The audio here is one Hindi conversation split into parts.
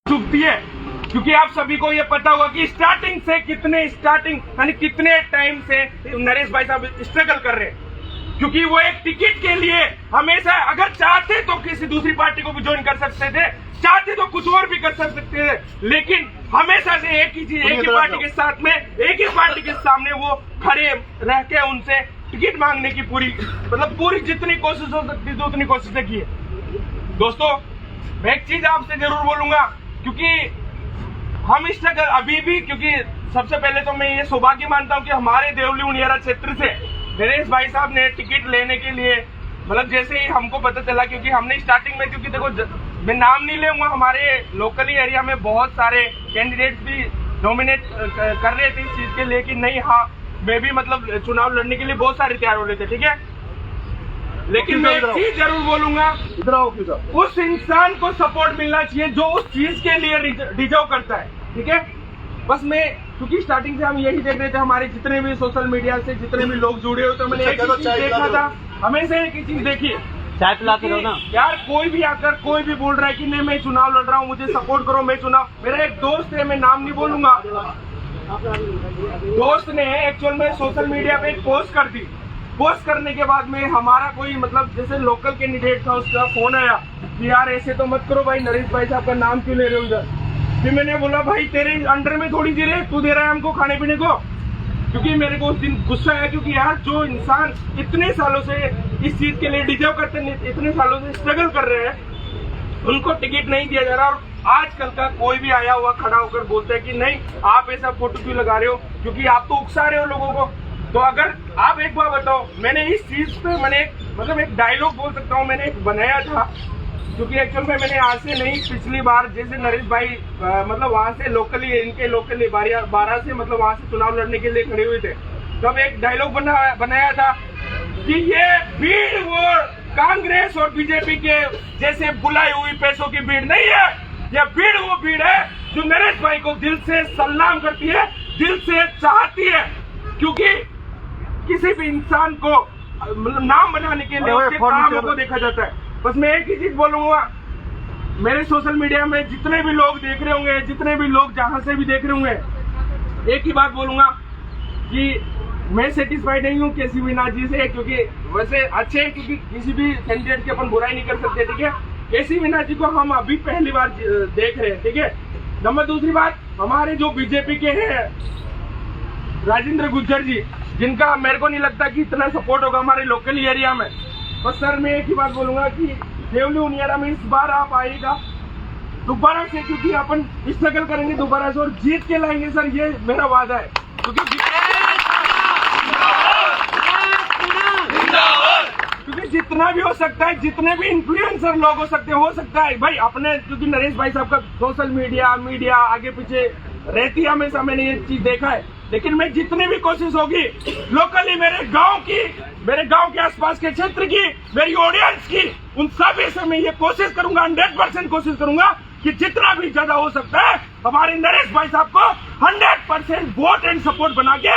चुभती है, क्योंकि आप सभी को ये पता होगा कि कितने टाइम से नरेश भाई साहब स्ट्रगल कर रहे हैं, क्योंकि वो एक टिकट के लिए हमेशा अगर चाहते तो किसी दूसरी पार्टी को भी ज्वाइन कर सकते थे, चाहते तो कुछ और भी कर सकते थे, लेकिन हमेशा से एक ही पार्टी के साथ में एक ही पार्टी के सामने वो खड़े रह के उनसे टिकट मांगने की पूरी जितनी कोशिश हो सकती थी उतनी कोशिशें की है। दोस्तों, मैं एक चीज आपसे जरूर बोलूंगा, क्योंकि हम स्ट्रगल अभी भी, क्योंकि सबसे पहले तो मैं ये सौभाग्य मानता हूँ कि हमारे देवली उनियारा क्षेत्र से नरेश भाई साहब ने टिकट लेने के लिए, मतलब जैसे ही हमको पता चला, क्योंकि हमने स्टार्टिंग में, क्योंकि देखो मैं नाम नहीं लूंगा, हमारे लोकली एरिया में बहुत सारे कैंडिडेट्स भी नॉमिनेट कर रहे थे इस चीज के, लेकिन नहीं, हाँ मैं भी मतलब चुनाव लड़ने के लिए बहुत सारे तैयार हो रहे थे, ठीक है। लेकिन मैं एक चीज जरूर बोलूंगा, उस इंसान को सपोर्ट मिलना चाहिए जो उस चीज के लिए डिजर्व करता है, ठीक है। बस मैं, क्योंकि स्टार्टिंग से हम यही देख रहे थे, हमारे जितने भी सोशल मीडिया से जितने भी लोग जुड़े हुए थे, मैंने एक ही चीज देखा था, हमेशा एक ही चीज देखी, चाय पिलाते रहो ना यार। कोई भी आकर कोई भी बोल रहा है कि नहीं मैं चुनाव लड़ रहा हूँ, मुझे सपोर्ट करो, मैं चुनाव, मेरा एक दोस्त है, मैं नाम नहीं बोलूंगा, दोस्त ने एक्चुअल में सोशल मीडिया पे एक पोस्ट कर दी। पोस्ट करने के बाद में हमारा कोई मतलब जैसे लोकल कैंडिडेट था, उसका फोन आया कि यार ऐसे तो मत करो भाई, नरेश भाई साहब का नाम क्यों ले रहे हो इधर। फिर मैंने बोला भाई तेरे अंडर में थोड़ी जी रहे, तू दे रहा है हमको खाने पीने को, क्योंकि मेरे को उस दिन गुस्सा आया, क्योंकि यार जो इंसान इतने सालों से इस चीज के लिए डिजर्व करते हैं, इतने सालों से स्ट्रगल कर रहे हैं, उनको टिकट नहीं दिया जा रहा। और आजकल का कोई भी आया हुआ खड़ा होकर बोलता है कि नहीं आप ऐसा फोटो क्यों लगा रहे हो, क्योंकि आप तो उकसा रहे हो लोगों को। तो अगर आप एक बार बताओ, मैंने इस चीज पे मैंने एक डायलॉग बोल सकता हूँ, मैंने एक बनाया था, क्योंकि एक्चुअल में मैंने आज से नहीं, पिछली बार जैसे नरेश भाई मतलब वहाँ से लोकली, इनके लोकली 12 से मतलब वहाँ से चुनाव लड़ने के लिए खड़े हुए थे, तब एक डायलॉग बनाया था कि ये भीड़ वो कांग्रेस और बीजेपी के जैसे बुलाई हुई पैसों की भीड़ नहीं है, यह भीड़ वो भीड़ है जो नरेश भाई को दिल से सलाम करती है, दिल से चाहती है, क्योंकि किसी भी इंसान को मतलब नाम बनाने के लिए उसके कामों को देखा जाता है। बस मैं एक ही चीज बोलूंगा, मेरे सोशल मीडिया में जितने भी लोग देख रहे होंगे, जितने भी लोग जहां से भी देख रहे होंगे, एक ही बात बोलूंगा कि मैं सेटिस्फाइड नहीं हूँ केसी मीना जी से, क्योंकि वैसे अच्छे हैं, क्योंकि किसी भी कैंडिडेट की अपन बुराई नहीं कर सकते, ठीक है। केसी मीना जी को हम अभी पहली बार देख रहे हैं, ठीक है। नंबर दूसरी बात, हमारे जो बीजेपी के हैं राजेंद्र गुज्जर जी, जिनका मेरे को नहीं लगता कि इतना सपोर्ट होगा हमारे लोकल एरिया में। और सर मैं एक ही बात बोलूंगा कि देवली उनियारा में इस बार आप आइएगा दोबारा से, क्योंकि अपन स्ट्रगल करेंगे दोबारा से और जीत के लाएंगे सर, ये मेरा वादा है। क्योंकि जितना भी हो सकता है, जितने भी इन्फ्लुएंसर लोग हो सकता है भाई अपने, क्योंकि नरेश भाई साहब का सोशल मीडिया आगे पीछे रहती है हमेशा, मैंने ये चीज देखा है। लेकिन मैं जितनी भी कोशिश होगी लोकली, मेरे गांव के आसपास के क्षेत्र की, मेरी ऑडियंस की, उन सभी से मैं ये कोशिश करूंगा, 100% कोशिश करूंगा कि जितना भी ज्यादा हो सकता है हमारे नरेश भाई साहब को 100% वोट एंड सपोर्ट बना के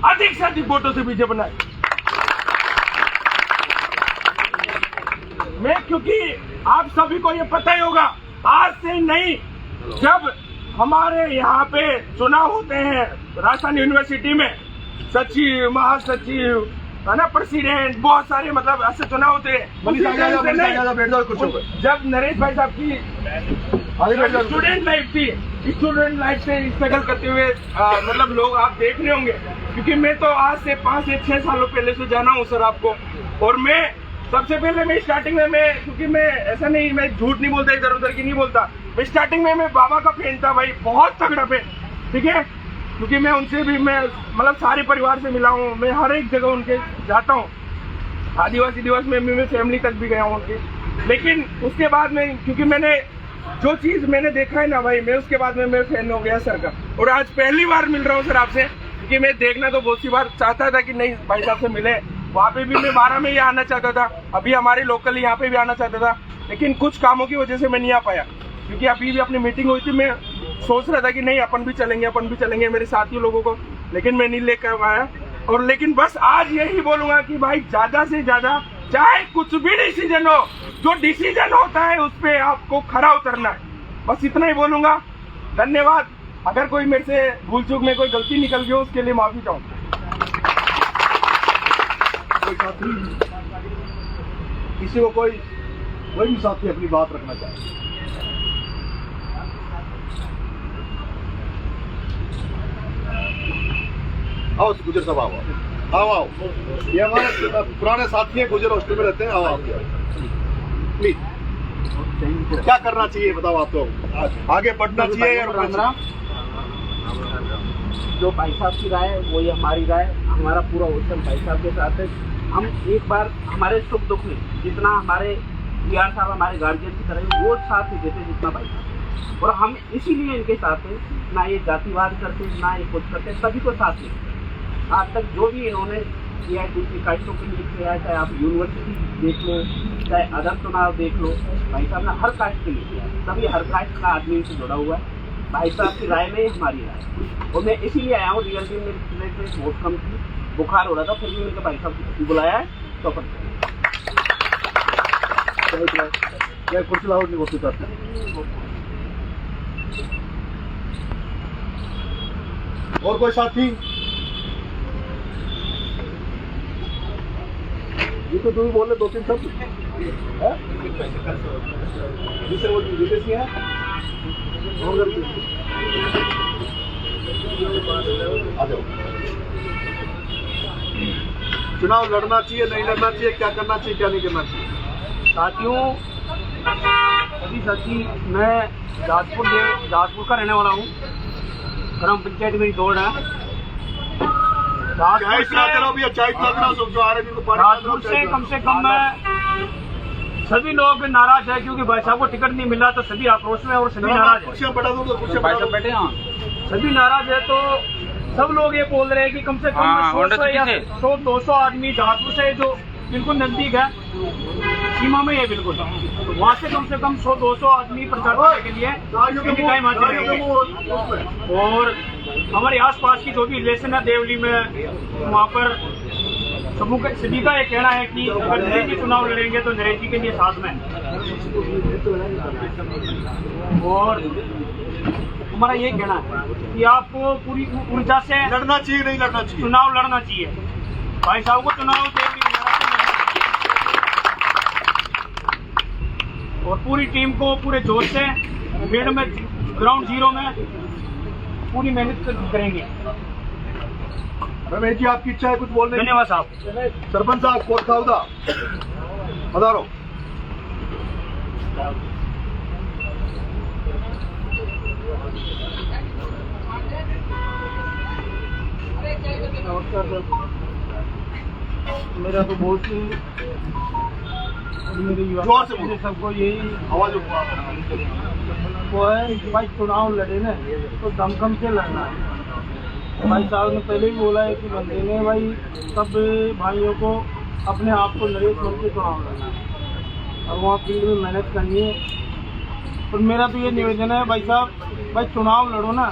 अधिक से अधिक वोटों से विजय बनाए। मैं, क्योंकि आप सभी को ये पता ही होगा, आज से नहीं, जब हमारे यहाँ पे चुनाव होते हैं राजस्थान यूनिवर्सिटी में, सचिव, महासचिव, है ना, प्रेसिडेंट, बहुत सारे मतलब ऐसे चुनाव होते हैं। जब नरेश भाई साहब की स्टूडेंट लाइफ थी, स्टूडेंट लाइफ से स्ट्रगल करते हुए मतलब लोग आप देख रहे होंगे, क्योंकि मैं तो आज से 5 से 6 सालों पहले से जाना हूँ सर आपको। और मैं सबसे पहले मैं स्टार्टिंग में क्योंकि मैं ऐसा नहीं, मैं झूठ नहीं बोलता, इधर उधर की नहीं बोलता, मैं स्टार्टिंग में मैं बाबा का फैन था भाई, बहुत तगड़ा फैन, ठीक है। क्योंकि मैं उनसे भी, मैं मतलब सारे परिवार से मिला हूँ, मैं हर एक जगह उनके जाता हूँ, आदिवासी दिवस में मैं फैमिली तक भी गया हूँ उनकी। लेकिन उसके बाद में, क्योंकि मैंने जो चीज मैंने देखा है ना भाई, मैं उसके बाद में मैं फैन हो गया सर का। और आज पहली बार मिल रहा हूँ सर आपसे, क्योंकि मैं देखना तो बहुत सी बार चाहता था कि नहीं भाई साहब से मिले, वहाँ पे भी मैं 12 में ही आना चाहता था, अभी हमारे लोकल यहाँ पे भी आना चाहता था, लेकिन कुछ कामों की वजह से मैं नहीं आ पाया। क्योंकि अभी भी अपनी मीटिंग हुई थी, मैं सोच रहा था कि नहीं अपन भी चलेंगे मेरे साथी लोगों को, लेकिन मैं नहीं लेकर आया। और लेकिन बस आज यही बोलूंगा कि भाई ज्यादा से ज्यादा, चाहे कुछ भी डिसीजन हो, जो डिसीजन होता है उस पर आपको खरा उतरना है। बस इतना ही बोलूंगा। धन्यवाद। अगर कोई मेरे से भूल चूक में कोई गलती निकल गई हो उसके लिए माफी चाहूंगा। किसी को कोई भी साथी अपनी बात रखना चाहे? आओ गुजर साहब, आओ। ये हमारे पुराने साथी हैं, गुजर हॉस्टल में रहते हैं। आओ आप प्लीज। क्या करना चाहिए बताओ आप लोग? आगे बढ़ना चाहिए या जो भाई साहब की राय है वही हमारी राय, हमारा पूरा उत्सव भाई साहब के साथ है। हम एक बार हमारे सुख दुख में जितना हमारे PR साहब हमारे गार्जियन की तरह वो साथ में देते जितना भाई साहब, और हम इसीलिए इनके साथ हैं। ना ये जातिवाद करते, ना ये कुछ करते, सभी को साथ लेते। आज तक जो भी इन्होंने किया है दूसरी कास्टों के लिए किया है, चाहे आप यूनिवर्सिटी देख लो, चाहे अदर चुनाव देख लो, भाई साहब ने हर कास्ट के लिए किया है। तभी हर कास्ट का आदमी इनसे जुड़ा हुआ है। भाई साहब की राय में हमारी राय, और मैं इसीलिए आया हूँ। रियल में मेरी बहुत कम थी, बुखार हो रहा था, फिर भी मैंने भाई साहब को बुलाया है तो अपन कुछ लाओ नहीं होती था। और कोई साथी? ये तो तुम बोल रहे 2-3 शब्द जिससे वो विदेशी है। आ जाओ। चुनाव लड़ना चाहिए, नहीं लड़ना चाहिए, क्या करना चाहिए, क्या नहीं करना चाहिए? साथियों, सभी साथी, मैं जाजपुर का रहने वाला हूँ। ग्राम पंचायत मेरी दौड़ है। राजपुर से कम सभी लोग नाराज है क्योंकि भाई साहब को टिकट नहीं मिला, तो सभी आक्रोश में और सभी नाराज है। सभी नाराज है, तो सब लोग ये बोल रहे हैं कि कम से कम 100-200 आदमी जहाजपुर से जो बिल्कुल नजदीक है, सीमा में है बिल्कुल, तो वहाँ से कम 100-200 आदमी प्रचार करने के लिए टाइम आते रहेंगे। और हमारे आसपास की जो भी रिलेशन है देवली में, वहाँ पर सभी का ये कहना है कि अगर नरेश जी चुनाव लड़ेंगे तो नरेश जी के लिए साथ में। और हमारा ये कहना है कि आपको पूरी ऊर्जा से लड़ना चाहिए, नहीं लड़ना चाहिए, चुनाव लड़ना चाहिए। भाई साहब को चुनाव और पूरी टीम को पूरे जोश से फील्ड में ग्राउंड जीरो में पूरी मेहनत करेंगे। रमेश जी, आपकी इच्छा है कुछ बोलने? धन्यवाद साहब। सरपंच साहब, कोट खाउदा पधारो। नमस्कार सर। मेरा तो बहुत ही मेरे युवा से सबको यही आवाज वो है कि भाई चुनाव लड़े ना तो दमखम से लड़ना है। भाई साहब ने पहले ही बोला है कि बंदे ने भाई सब भाइयों को अपने आप को नरेश बन के चुनाव लड़ना है और वहाँ फील्ड में मेहनत करनी है। और मेरा तो ये निवेदन है भाई साहब, भाई चुनाव लड़ो ना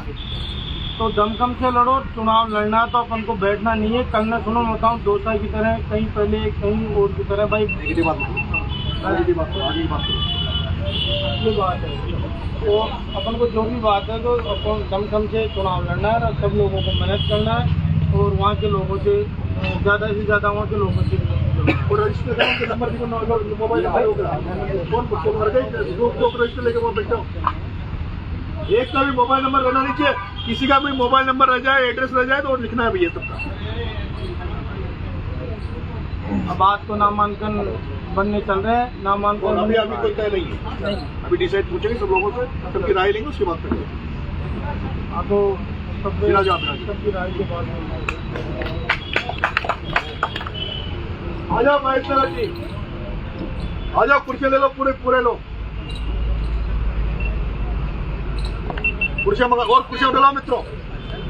तो दमखम से लड़ो। चुनाव लड़ना तो अपन को बैठना नहीं है। कल ना सुनो बताऊँ दोसा की तरह कहीं पहले कहीं और की तरह भाई ये बात है। तो अपन को जो भी बात है तो अपन दमखम से चुनाव लड़ना है, सब लोगों को मेहनत करना है और वहाँ के लोगों से ज़्यादा से ज़्यादा वहाँ के लोगों से रजिस्टर के नंबर मोबाइल रजिस्टर लेके वो बैठा एक का भी मोबाइल नंबर रहना नहीं चाहिए। किसी का भी मोबाइल नंबर रह जाए, एड्रेस रह जाए तो लिखना है भैया सबका। अब आज तो नामांकन बनने चल रहे हैं। नामांकन अभी कोई तय नहीं है, अभी डिसाइड पूछेंगे सब लोगों से, सबकी राय लेंगे, उसके बाद करेंगे। तो सबकी राय के बाद आ जाओ महेश जी, आ जाओ, कुर्सी ले लो, पूरे लो कुर्सियां मंगा और कुर्सियां डला मित्रों।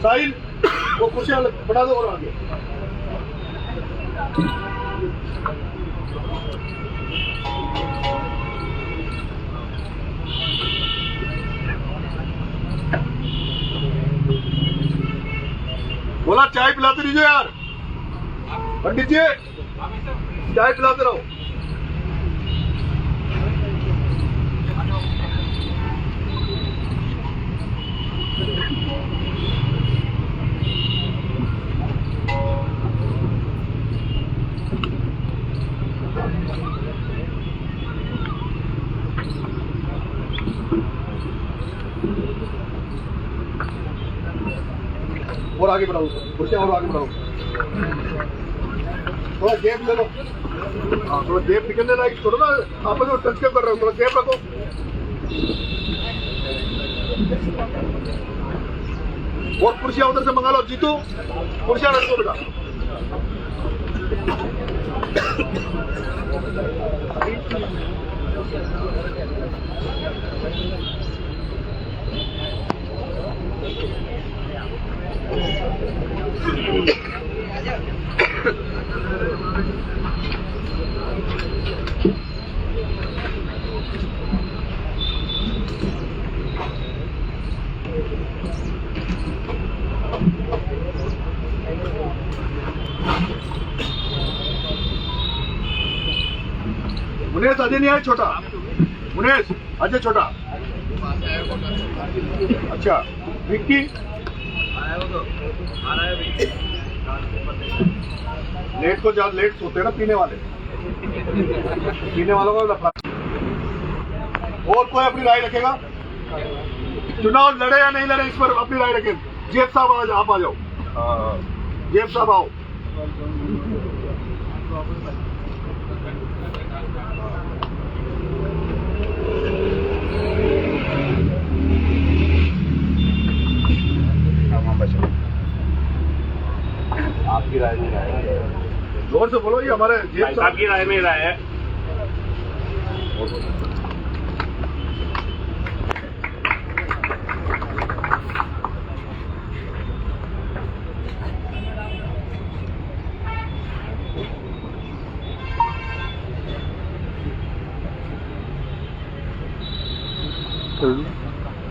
साहिल वो कुर्सियां बढ़ा दो और आगे। बोला चाय पिलाते रहिए यार, पंडित जी चाय पिलाते रहो। और आगे बढ़ाओ, कुर्सियाँ और आगे बढ़ाओ, थोड़ा गैप ले लो। हाँ, थोड़ा गैप निकलने लायक छोड़ो ना, आपस में टच कर रहे हो, थोड़ा गैप रखो। और कुर्सियाँ उधर से मंगा लो, जीतू कुर्सियाँ रख दो बेटा। मुनेश अजय नहीं आया छोटा, मुनेश अजय छोटा। अच्छा विक्की लेट को ज्यादा लेट सोते हैं ना पीने वालों का लफड़ा। और कोई अपनी राय रखेगा? चुनाव लड़े या नहीं लड़े इस पर अपनी राय रखें। जेब साहब आप आ जाओ, जेब साहब आओ। आपकी राय में राय है, जोर से बोलो, ये हमारे जेब साहब की राय में राय है।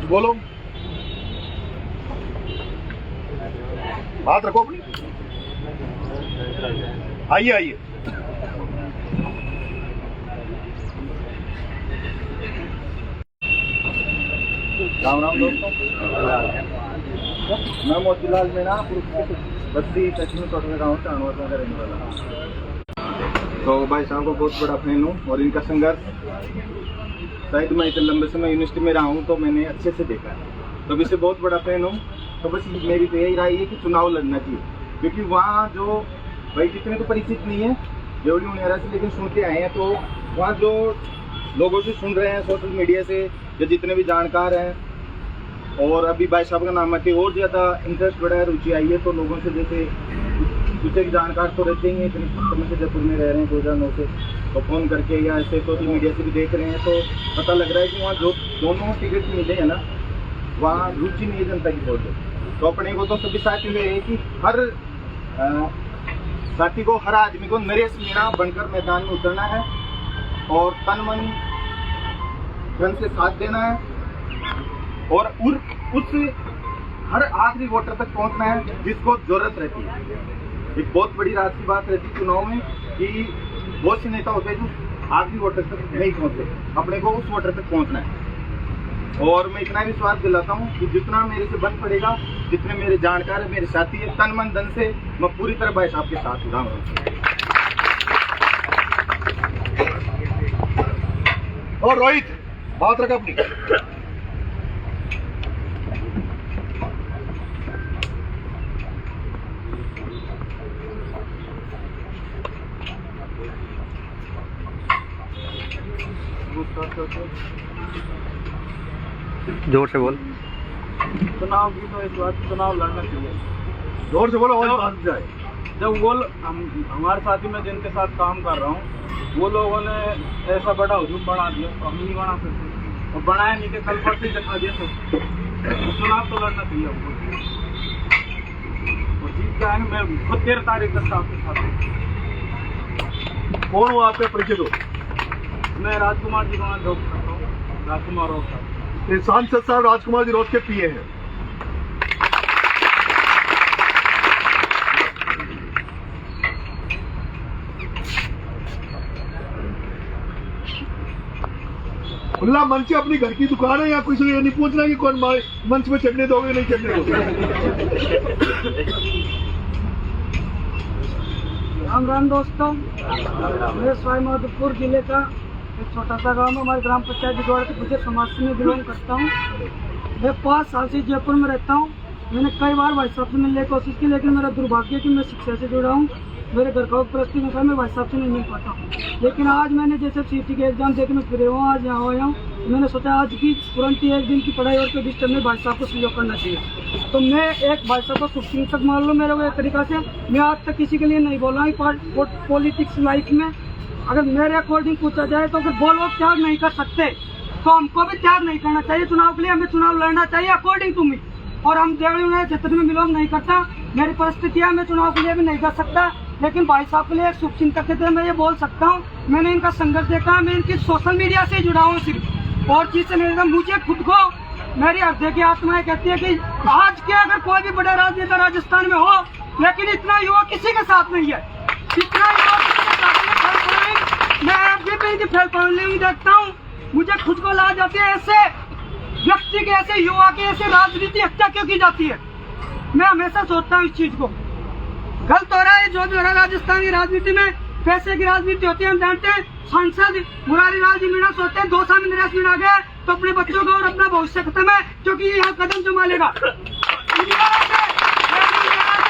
बोलो, बात रखो अपनी। आइए आइए। राम राम दोस्तों, मैं मोतीलाल मीणा बस्ती पश्चिमी कोटला गाँव चाणवर का रहने वाला हूँ। तो भाई साहब को बहुत बड़ा फैन हूँ और इनका संघर्ष शायद मैं इतने लंबे समय यूनिवर्सिटी में रहा हूँ तो मैंने अच्छे से देखा है, तो इससे बहुत बड़ा फैन हूँ। तो बस मेरी तो यही राय है कि चुनाव लड़ना चाहिए, क्योंकि वहाँ जो भाई जितने तो परिचित नहीं है देवली उनियारा से, लेकिन सुन के आए हैं, तो वहाँ जो लोगों से सुन रहे हैं सोशल मीडिया से, जो जितने भी जानकार हैं, और अभी भाई साहब का नाम आते और ज़्यादा इंटरेस्ट बढ़ा है, रुचि आई है, तो लोगों से जैसे दूसरे जानकार तो रहते ही हैं, इतने समय से जयपुर में रह रहे हैं 2009 से, तो फ़ोन करके या ऐसे सोशल मीडिया से भी देख रहे हैं, तो पता लग रहा है कि वहाँ जो दोनों टिकट मिले हैं ना, वहाँ रुचि नहीं है जनता की बहुत है। तो अपने को तो सभी साथी में है कि हर साथी को, हर आदमी को नरेश मीणा बनकर मैदान में उतरना है और तन मन धन से साथ देना है, और उस हर आखिरी वोटर तक पहुंचना है जिसको जरूरत रहती है। एक बहुत बड़ी रात की बात रहती है चुनाव में कि बहुत से नेता होते हैं जो आखिरी वोटर तक नहीं पहुंचते, अपने को उस वोटर तक पहुंचना है। और मैं इतना विश्वास दिलाता हूँ कि जितना मेरे से बन पड़ेगा, जितने मेरे जानकार है, मेरे साथी है, तन मन धन से मैं पूरी तरह भाई साहब के साथ जुड़ा हूँ। और रोहित बात रखा अपनी। जोर से बोल। चुनाव की तो इस बात चुनाव लड़ना चाहिए। जोर से बोलो, आवाज बात जाए। जब वो हमारे साथी में जिनके साथ काम कर रहा हूँ, वो लोगों ने ऐसा बड़ा हुजूम बना दिया तो हम नहीं बना सकते, और बनाया नहीं कि कल परसों दिखा दिया, तो चुनाव तो लड़ना चाहिए हमको। और जीत का है, मैं खुद 13 तारीख तक आपके साथ हूँ। कौन हो आपके परिचय दो? मैं राजकुमार जी को जॉब करता हूँ, राजकुमार राव साहब। सांसद साहब राजकुमार जी रोज के पीए हैं। खुला मंच है, अपनी घर की दुकान है, या कुछ ये नहीं पूछना कि कौन मंच में चढ़ने दोगे नहीं चढ़ने दोगे। राम राम दोस्तों, मैं सवाई माधोपुर जिले का एक छोटा सा गांव में हमारे ग्राम पंचायत दिगवाड़ा के गुजर समाज से मैं बिलोंग करता हूँ। मैं 5 साल से जयपुर में रहता हूँ। मैंने कई बार भाई साहब से मिलने की कोशिश की, लेकिन मेरा दुर्भाग्य है कि मैं शिक्षा से जुड़ा हूँ। मेरे घर का परिस्थिति अनुसार मैं भाई साहब से नहीं मिल पाता हूँ। लेकिन आज मैंने जैसे सीटी के एग्जाम देखने फिरे हूँ, आज यहाँ आया हूँ, मैंने सोचा आज की तुरंत ही 1 दिन की पढ़ाई और के में भाई साहब को सहयोग करना चाहिए। तो मैं एक भाई साहब को शुभचिंतक मान लो मेरे वो तरीका से। मैं आज तक किसी के लिए नहीं बोला हूँ पॉलिटिक्स लाइफ में। अगर मेरे अकॉर्डिंग पूछा जाए तो अगर बोलो त्याग नहीं कर सकते तो हमको भी त्याग नहीं करना चाहिए। चुनाव के लिए हमें चुनाव लड़ना चाहिए अकॉर्डिंग टू मी। और हम क्षेत्र में बिलोंग नहीं करता, मेरी परिस्थितियाँ मैं चुनाव के लिए भी नहीं कर सकता। लेकिन भाई साहब के लिए एक शुभचिंतक के थे, मैं ये बोल सकता हूँ, मैंने इनका संघर्ष देखा, मैं इनकी सोशल मीडिया से जुड़ा हूँ सिर्फ, और चीज से नहीं। मुझे खुद को मेरी हृदय की आत्माएं कहती है कि आज के अगर कोई भी बड़ा राजनेता राजस्थान में हो, लेकिन इतना युवा किसी के साथ नहीं है, इतना युवा किसी के साथ नहीं। मैं अभी भी इनकी फेल फॉलोइंग देखता हूँ, मुझे खुद को ला जाती है ऐसे व्यक्ति के, ऐसे युवा के, ऐसे राजनीति हत्या क्यों की जाती है। मैं हमेशा सोचता हूँ इस चीज को गलत हो रहा है। जो भी हो रहा है राजस्थान की राजनीति में पैसे की राजनीति होती है, हम जानते हैं। सांसद मुरारी लाल जी मीणा सोचते हैं 2 साल में नरेश मीणा गए तो अपने बच्चों का और अपना भविष्य खत्म है, क्योंकि ये यहाँ कदम जमा लेगा।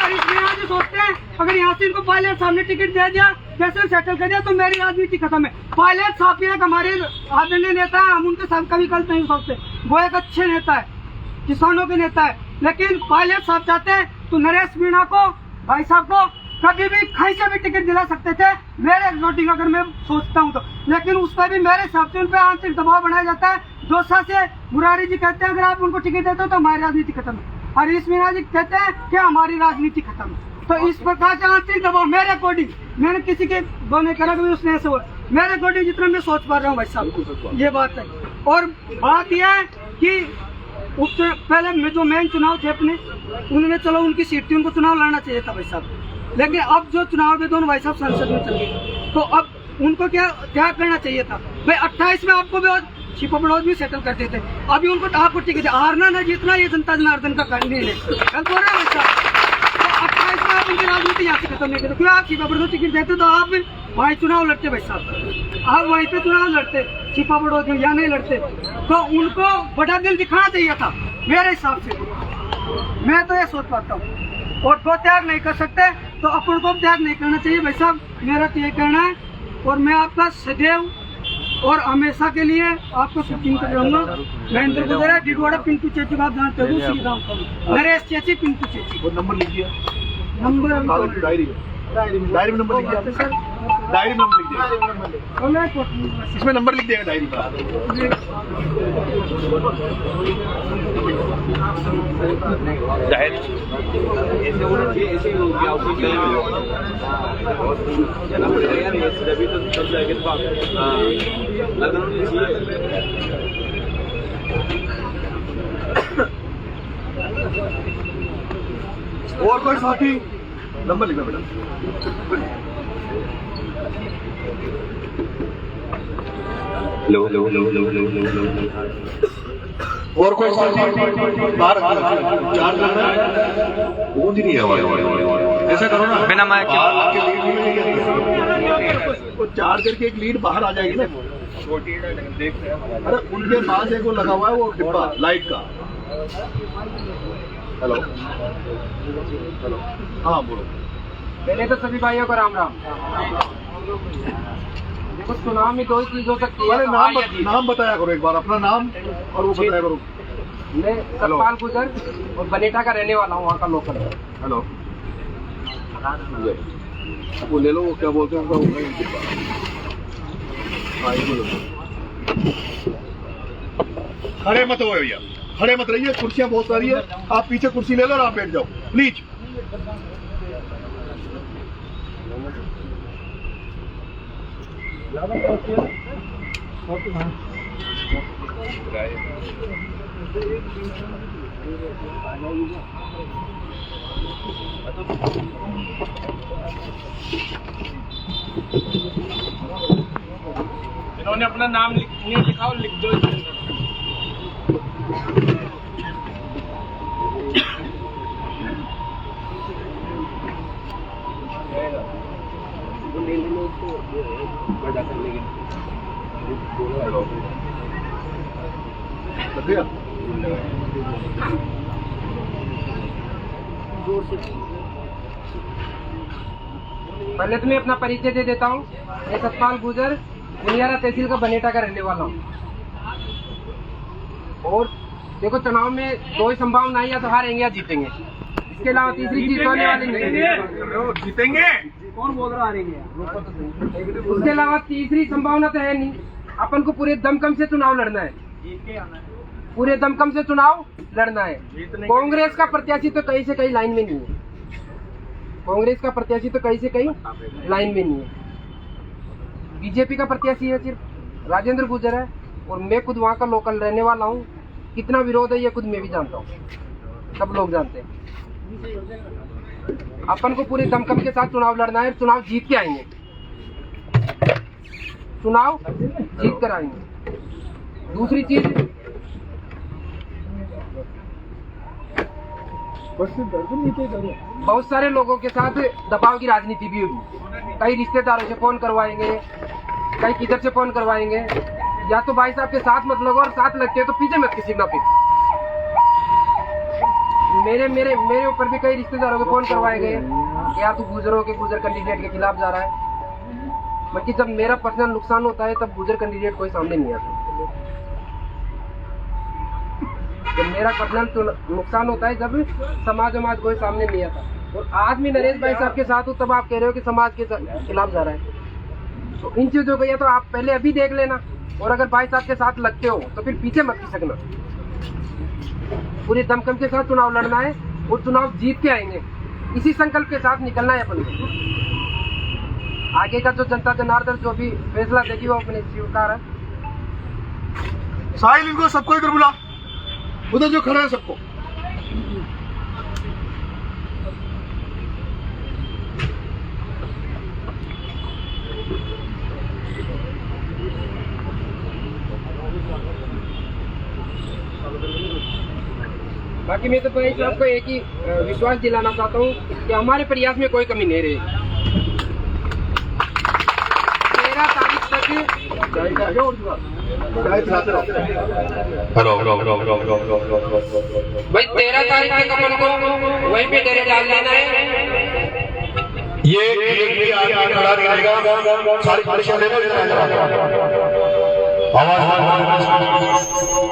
मीणा जी सोचते हैं अगर यहाँ से इनको पायलट सामने टिकट दे दिया, कैसे सेटल कर दिया तो मेरी राजनीति खत्म है। पायलट साहब एक हमारे आदरणीय नेता है, हम उनके साथ कभी गलत नहीं सोचते, वो एक अच्छे नेता है, किसानों के नेता है। लेकिन पायलट साहब चाहते हैं तो नरेश मीणा को, भाई साहब को कभी भी कहीं से भी टिकट दिला सकते थे मेरे अकॉर्डिंग, अगर मैं सोचता हूँ तो। लेकिन उस पर भी मेरे हिसाब से उन पर आंतरिक दबाव बनाया जाता है। 2 साल से मुरारी जी कहते हैं अगर आप उनको टिकट देते हो तो हमारी राजनीति खत्म है, और इस मीणा जी कहते हैं कि हमारी राजनीति खत्म है। तो इस प्रकार से आंतरिक दबाव मेरे अकॉर्डिंग, मैंने किसी के बोने करा कभी उसने ऐसे बोला, मेरे अकॉर्डिंग जितना मैं सोच पा रहा हूँ भाई साहब, ये बात है। और बात यह है कि उससे पहले में जो मेन चुनाव थे अपने, उनमें चलो उनकी सीट थी, उनको चुनाव लड़ना चाहिए था भाई साहब। लेकिन अब जो चुनाव में दोनों भाई साहब संसद में चल गए, तो अब उनको क्या करना चाहिए था भाई। 28 में आपको भी छिपा पड़ोस भी सेटल कर देते, अभी उनको आपको टिकट हारना न जीतना ये जनता जनार्दन का करने है। गलत हो रहा है भाई साहब। 28 में आप उनकी राजनीति यहाँ से खत्म नहीं करते, क्यों आप छिपा पड़ोस टिकट देते तो आप वहीं चुनाव लड़ते भाई साहब, आप वहीं पे चुनाव लड़ते, छिपा पड़ोस में यहाँ नहीं लड़ते। तो उनको बड़ा दिल दिखाना चाहिए था मेरे हिसाब से, मैं तो ये सोच पाता हूँ। और तो त्याग नहीं कर सकते तो अपन को त्याग नहीं करना चाहिए भाई साहब, मेरा तो ये कहना है। और मैं आपका सदैव और हमेशा के लिए आपको शुभचिंतक रहूंगा। महेंद्र गुजरा, दिगवाड़ा, पिंटू चेची को आप जानते हो, उसी गाँव का नरेश चेची, पिंटू चेची। वो नंबर लिखिए, नंबर डायरी में नंबर लिखिए सर, डायरी में नंबर लिख दिए, इसमें नंबर लिख दिएगा डायरी में। और कोई साथी नंबर लिखना बेटा। लो और कोई साथी बाहर चार्ज करना है, गूंज नहीं है, ऐसा करो ना बिना माइक के चार्ज करके एक लीड बाहर आ जाएगी ना। अरे उनके पास एक वो लगा हुआ है वो डिब्बा लाइट का। हेलो हेलो, हाँ बोलो। पहले तो सभी भाइयों को राम राम। देखो चुनाव में 2 ही चीज हो सकती है। अरे नाम बताया करो एक बार, अपना नाम और वो बताया करो। मैं सतपाल गुजर और बनेटा का रहने वाला हूँ, वहाँ का लोकल है। हेलो, वो ले लो, वो क्या बोलते हैं उनका, खड़े मत हो भैया, खड़े मत रहिए, कुर्सियां बहुत सारी है, आप पीछे कुर्सी ले लो और आप बैठ जाओ प्लीज। इन्होंने अपना नाम नहीं लिखा और लिख दो इसके अंदर। पहले तो मैं अपना परिचय दे देता हूँ। मैं सतपाल गुजर मुनियारा तहसील का बनेटा का रहने वाला हूँ। और देखो, चुनाव में दो ही संभावना है, या तो हारेंगे या जीतेंगे। इसके अलावा तीसरी चीज होने वाली नहीं है। जीतेंगे। कौन बोल रहा हारेंगे? उसके अलावा तीसरी संभावना तो है नहीं। अपन को पूरे दमखम से चुनाव लड़ना है, पूरे दमखम से चुनाव लड़ना है। कांग्रेस का प्रत्याशी तो कहीं से कहीं लाइन में नहीं है। कांग्रेस का प्रत्याशी तो कहीं से कहीं लाइन में नहीं है। बीजेपी का प्रत्याशी है सिर्फ राजेंद्र गुर्जर है, और मैं खुद वहाँ का लोकल रहने वाला हूँ। कितना विरोध है ये खुद मैं भी जानता हूँ, सब लोग जानते हैं। अपन को पूरे दमखम के साथ चुनाव लड़ना है, चुनाव जीत के आएंगे, चुनाव जीत कर आएंगे। दूसरी चीज, बहुत सारे लोगों के साथ दबाव की राजनीति भी होगी। कई रिश्तेदारों से फोन करवाएंगे, कई किधर से फोन करवाएंगे। या तो भाई साहब के साथ मत लगो, और साथ लगते तो पीछे मत किसी ना फिर। मेरे ऊपर भी कई रिश्तेदारों के फोन करवाए गए कि यार तू गुजरों के गुजर कैंडिडेट के खिलाफ जा रहा है। मतलब जब मेरा पर्सनल नुकसान होता है तब गुजर कैंडिडेट कोई सामने नहीं आता। जब मेरा पर्सनल नुकसान होता है जब समाज कोई सामने नहीं आता। और आज मैं नरेश भाई साहब के साथ हूँ, तब आप कह रहे हो कि समाज के खिलाफ जा रहा है। तो इन चीजों को या तो आप पहले अभी देख लेना, और अगर भाई साहब के साथ लगते हो तो फिर पीछे मत खिसकना। पूरे दमखम के साथ चुनाव लड़ना है और चुनाव जीत के आएंगे। इसी संकल्प के साथ निकलना है अपन को। आगे का जो जनता जनार्दन जो भी फैसला देगी वो अपने स्वीकार है। साहिल, इनको सबको इधर बुला, उधर जो खड़ा है सबको। बाकी मैं तो भाई साहब को एक ही विश्वास दिलाना चाहता हूँ कि हमारे प्रयास में कोई कमी नहीं रही। 13 तारीख तक भाई 13 तारीख तक अपन को वहीं पे डेरे डाल लेना है। ये खड़ा रहेगा, सारी परेशान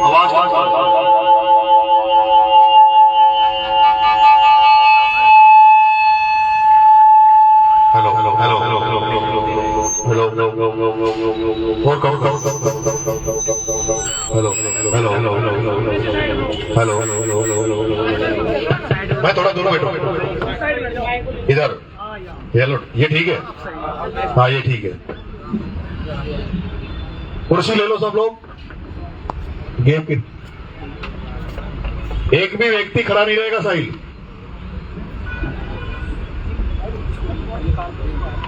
आवाज और कम हेलो मैं थोड़ा दूर बैठो इधर। ये ठीक है? हाँ ये ठीक है। कुर्सी ले लो सब लोग। गेम की एक भी व्यक्ति खड़ा नहीं रहेगा साहिल।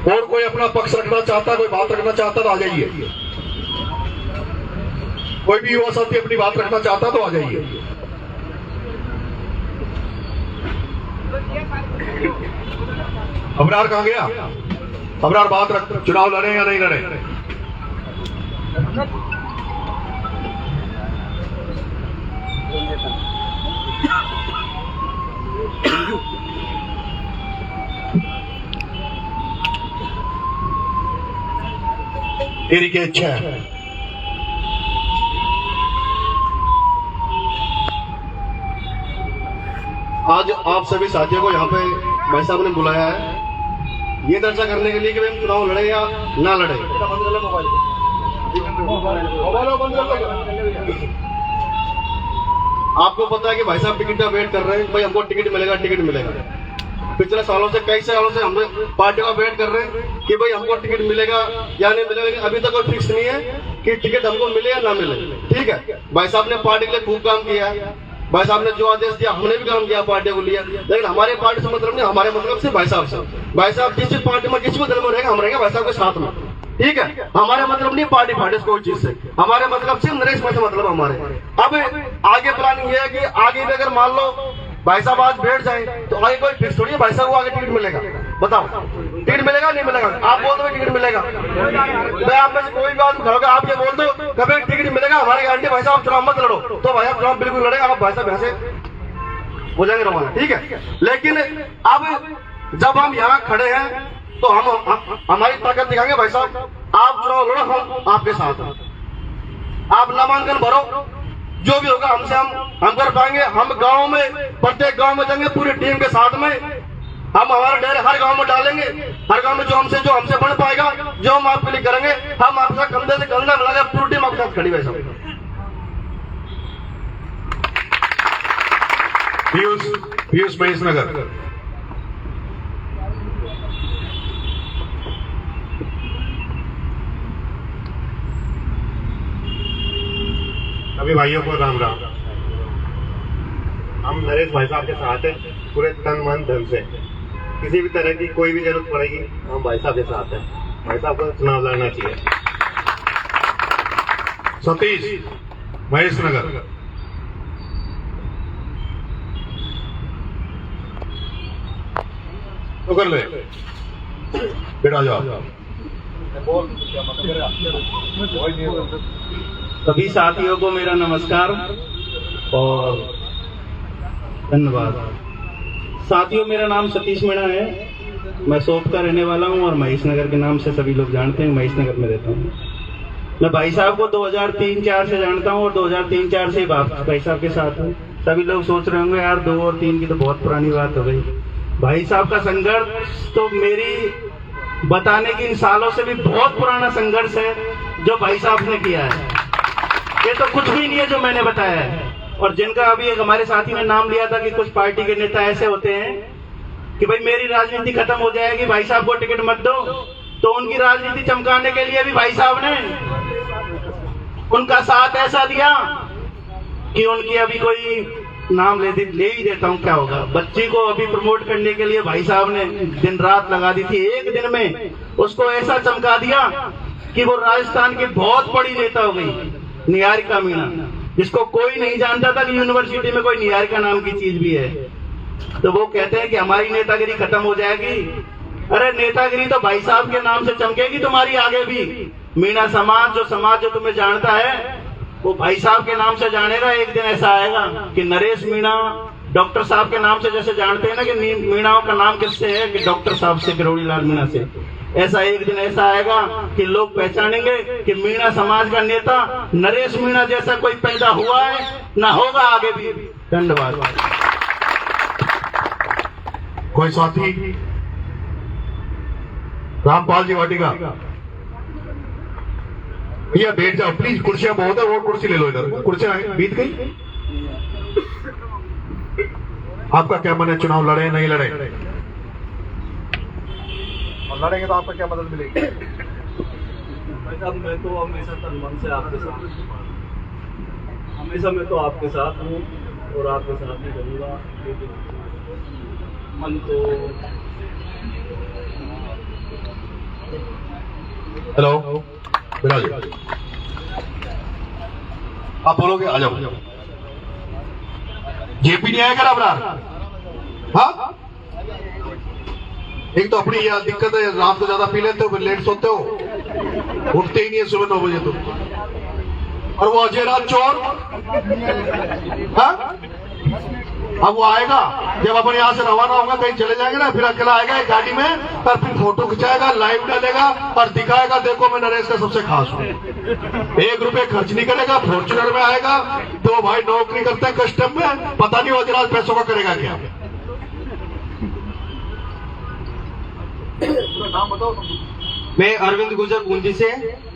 और कोई अपना पक्ष रखना चाहता, कोई बात रखना चाहता तो आ जाइए। कोई भी युवा साथी अपनी बात रखना चाहता तो आ जाइए। अबरार कहाँ गया? अबरार बात रख, चुनाव लड़े या नहीं लड़े? तेरी क्या इच्छा है? आज आप सभी साथियों को यहाँ पे भाई साहब ने बुलाया है ये दर्शा करने के लिए कि हम चुनाव लड़े या ना लड़े। आपको पता है कि भाई साहब टिकट का वेट कर रहे हैं, भाई हमको टिकट मिलेगा। पिछले सालों से कई सालों से हम पार्टी का वेट कर रहे हैं कि भाई हमको टिकट मिलेगा या नहीं मिलेगा, लेकिन अभी तक कोई फिक्स नहीं है कि टिकट हमको मिले या ना मिले। ठीक है, भाई साहब ने पार्टी के लिए खूब काम किया, भाई साहब ने जो आदेश दिया हमने भी काम किया, पार्टी को लिया। लेकिन हमारे पार्टी से मतलब नहीं, हमारे मतलब से भाई साहब से। भाई साहब जिस पार्टी में जिस भी दल में रहेगा हम रहेंगे भाई साहब के साथ में। ठीक है, हमारे मतलब नहीं पार्टी फार्टी कोई चीज से, हमारे मतलब सिर्फ नरेश भाई से मतलब हमारे। अब आगे प्लानिंग ये है कि आगे भी अगर मान लो भाई साहब आज बैठ जाए तो आगे कोई फिक्स थोड़ी है भाई साहब को आगे टिकट मिलेगा। बताओ टिकट मिलेगा नहीं मिलेगा? आप बोल दो टिकट मिलेगा, मैं आप में से कोई बात उठाओगे, आप ये बोल दो कभी टिकट मिलेगा हमारी गारंटी भाई साहब चुनाव मत लड़ो, तो भाई साहब चुनाव बिल्कुल लड़ेगा, आप भाई साहब यहाँ से हो जाएंगे रवाना, ठीक है। लेकिन अब जब हम यहाँ खड़े हैं तो हम हमारी ताकत दिखाएंगे भाई साहब, आप चुनाव लड़ो, हम आपके साथ हैं, आप नामांकन भरो, जो भी होगा हमसे हम कर पाएंगे। हम गांव में प्रत्येक गांव में जाएंगे पूरी टीम के साथ में, हम हमारा डेरे हर गांव में डालेंगे, हर गांव में जो हमसे बन पाएगा, जो हम आपके लिए करेंगे, हम आपका कंधे से कंधा मिलाकर पूरी टीम आपके साथ खड़ी है। पीयूष महेश नगर। सभी भाइयों को राम राम। हम नरेश भाई साहब के साथ हैं पूरे तन मन धन से, किसी भी तरह की कोई भी जरूरत पड़ेगी हम भाई साहब के साथ हैं। भाई साहब को चुनाव लड़ना चाहिए। सतीश महेश नगर। तो कर ले बेटा, जाओ। सभी साथियों को मेरा नमस्कार और धन्यवाद। साथियों, मेरा नाम सतीश मीणा है, मैं सोप का रहने वाला हूं और महेश नगर के नाम से सभी लोग जानते हैं, महेश नगर में रहता हूं। मैं भाई साहब को 2003-04 से जानता हूं और 2003-04 से भाई साहब के साथ हूं। सभी लोग सोच रहे होंगे यार 2 और 3 की तो बहुत पुरानी बात हो गई। भाई साहब का संघर्ष तो मेरी बताने की इन सालों से भी बहुत पुराना संघर्ष है जो भाई साहब ने किया है। ये तो कुछ भी नहीं है जो मैंने बताया है। और जिनका अभी एक हमारे साथी ने नाम लिया था कि कुछ पार्टी के नेता ऐसे होते हैं कि भाई मेरी राजनीति खत्म हो जाएगी, भाई साहब को टिकट मत दो, तो उनकी राजनीति चमकाने के लिए भी भाई साहब ने उनका साथ ऐसा दिया कि उनकी अभी कोई नाम ले ही देता हूँ, क्या होगा, बच्ची को अभी प्रमोट करने के लिए भाई साहब ने दिन रात लगा दी थी। एक दिन में उसको ऐसा चमका दिया कि वो राजस्थान की बहुत बड़ी नेता हो गई, निहारिका मीणा, जिसको कोई नहीं जानता था कि यूनिवर्सिटी में कोई निहारिका नाम की चीज भी है। तो वो कहते हैं कि हमारी नेतागिरी खत्म हो जाएगी। अरे नेतागिरी तो भाई साहब के नाम से चमकेगी तुम्हारी आगे भी। मीणा समाज जो तुम्हें जानता है वो भाई साहब के नाम से जानेगा। एक दिन ऐसा आएगा कि नरेश मीणा डॉक्टर साहब के नाम से जैसे जानते हैं ना कि मीणाओं का नाम किससे है, कि डॉक्टर साहब से, किरोड़ी लाल मीणा से। ऐसा एक दिन ऐसा आएगा कि लोग पहचानेंगे कि मीणा समाज का नेता नरेश मीणा जैसा कोई पैदा हुआ है, ना होगा आगे भी। धन्यवाद। कोई साथी? रामपाल जी वाटिका। भैया बैठ जाओ प्लीज, कुर्सियां बहुत है, वो कुर्सी ले लो इधर। कुर्सियां बीत गई। आपका क्या मन है, चुनाव लड़े नहीं लड़े? और लड़ेंगे तो आपको क्या मदद मिलेगी? भाई साहब मैं तो हमेशा तन मन से आपके साथ, हमेशा मैं तो आपके साथ हूँ और आपके साथ ही रहूँगा। मन तो हेलो बिराज, आप बोलोगे आ जाओ। जेपी नहीं आएगा ना? हाँ, एक तो अपनी यह दिक्कत है, रात को ज्यादा पी लेते हो, फिर लेट सोते हो, उठते ही नहीं है सुबह 9 बजे तो। और वो अजय राज चोर, हाँ? अब वो आएगा जब अपन यहाँ से रवाना होगा, कहीं चले जाएंगे ना, फिर अकेला आएगा एक गाड़ी में और फिर फोटो खिंचाएगा, लाइव डालेगा और दिखाएगा देखो मैं नरेश का सबसे खास हूँ। 1 रुपए खर्च नहीं करेगा, फॉर्च्यूनर में आएगा। 2 भाई नौकरी करते हैं कस्टम में, पता नहीं अजय राज पैसों का करेगा क्या। नाम बताओ तुम। मैं अरविंद गुजर बूंदी से,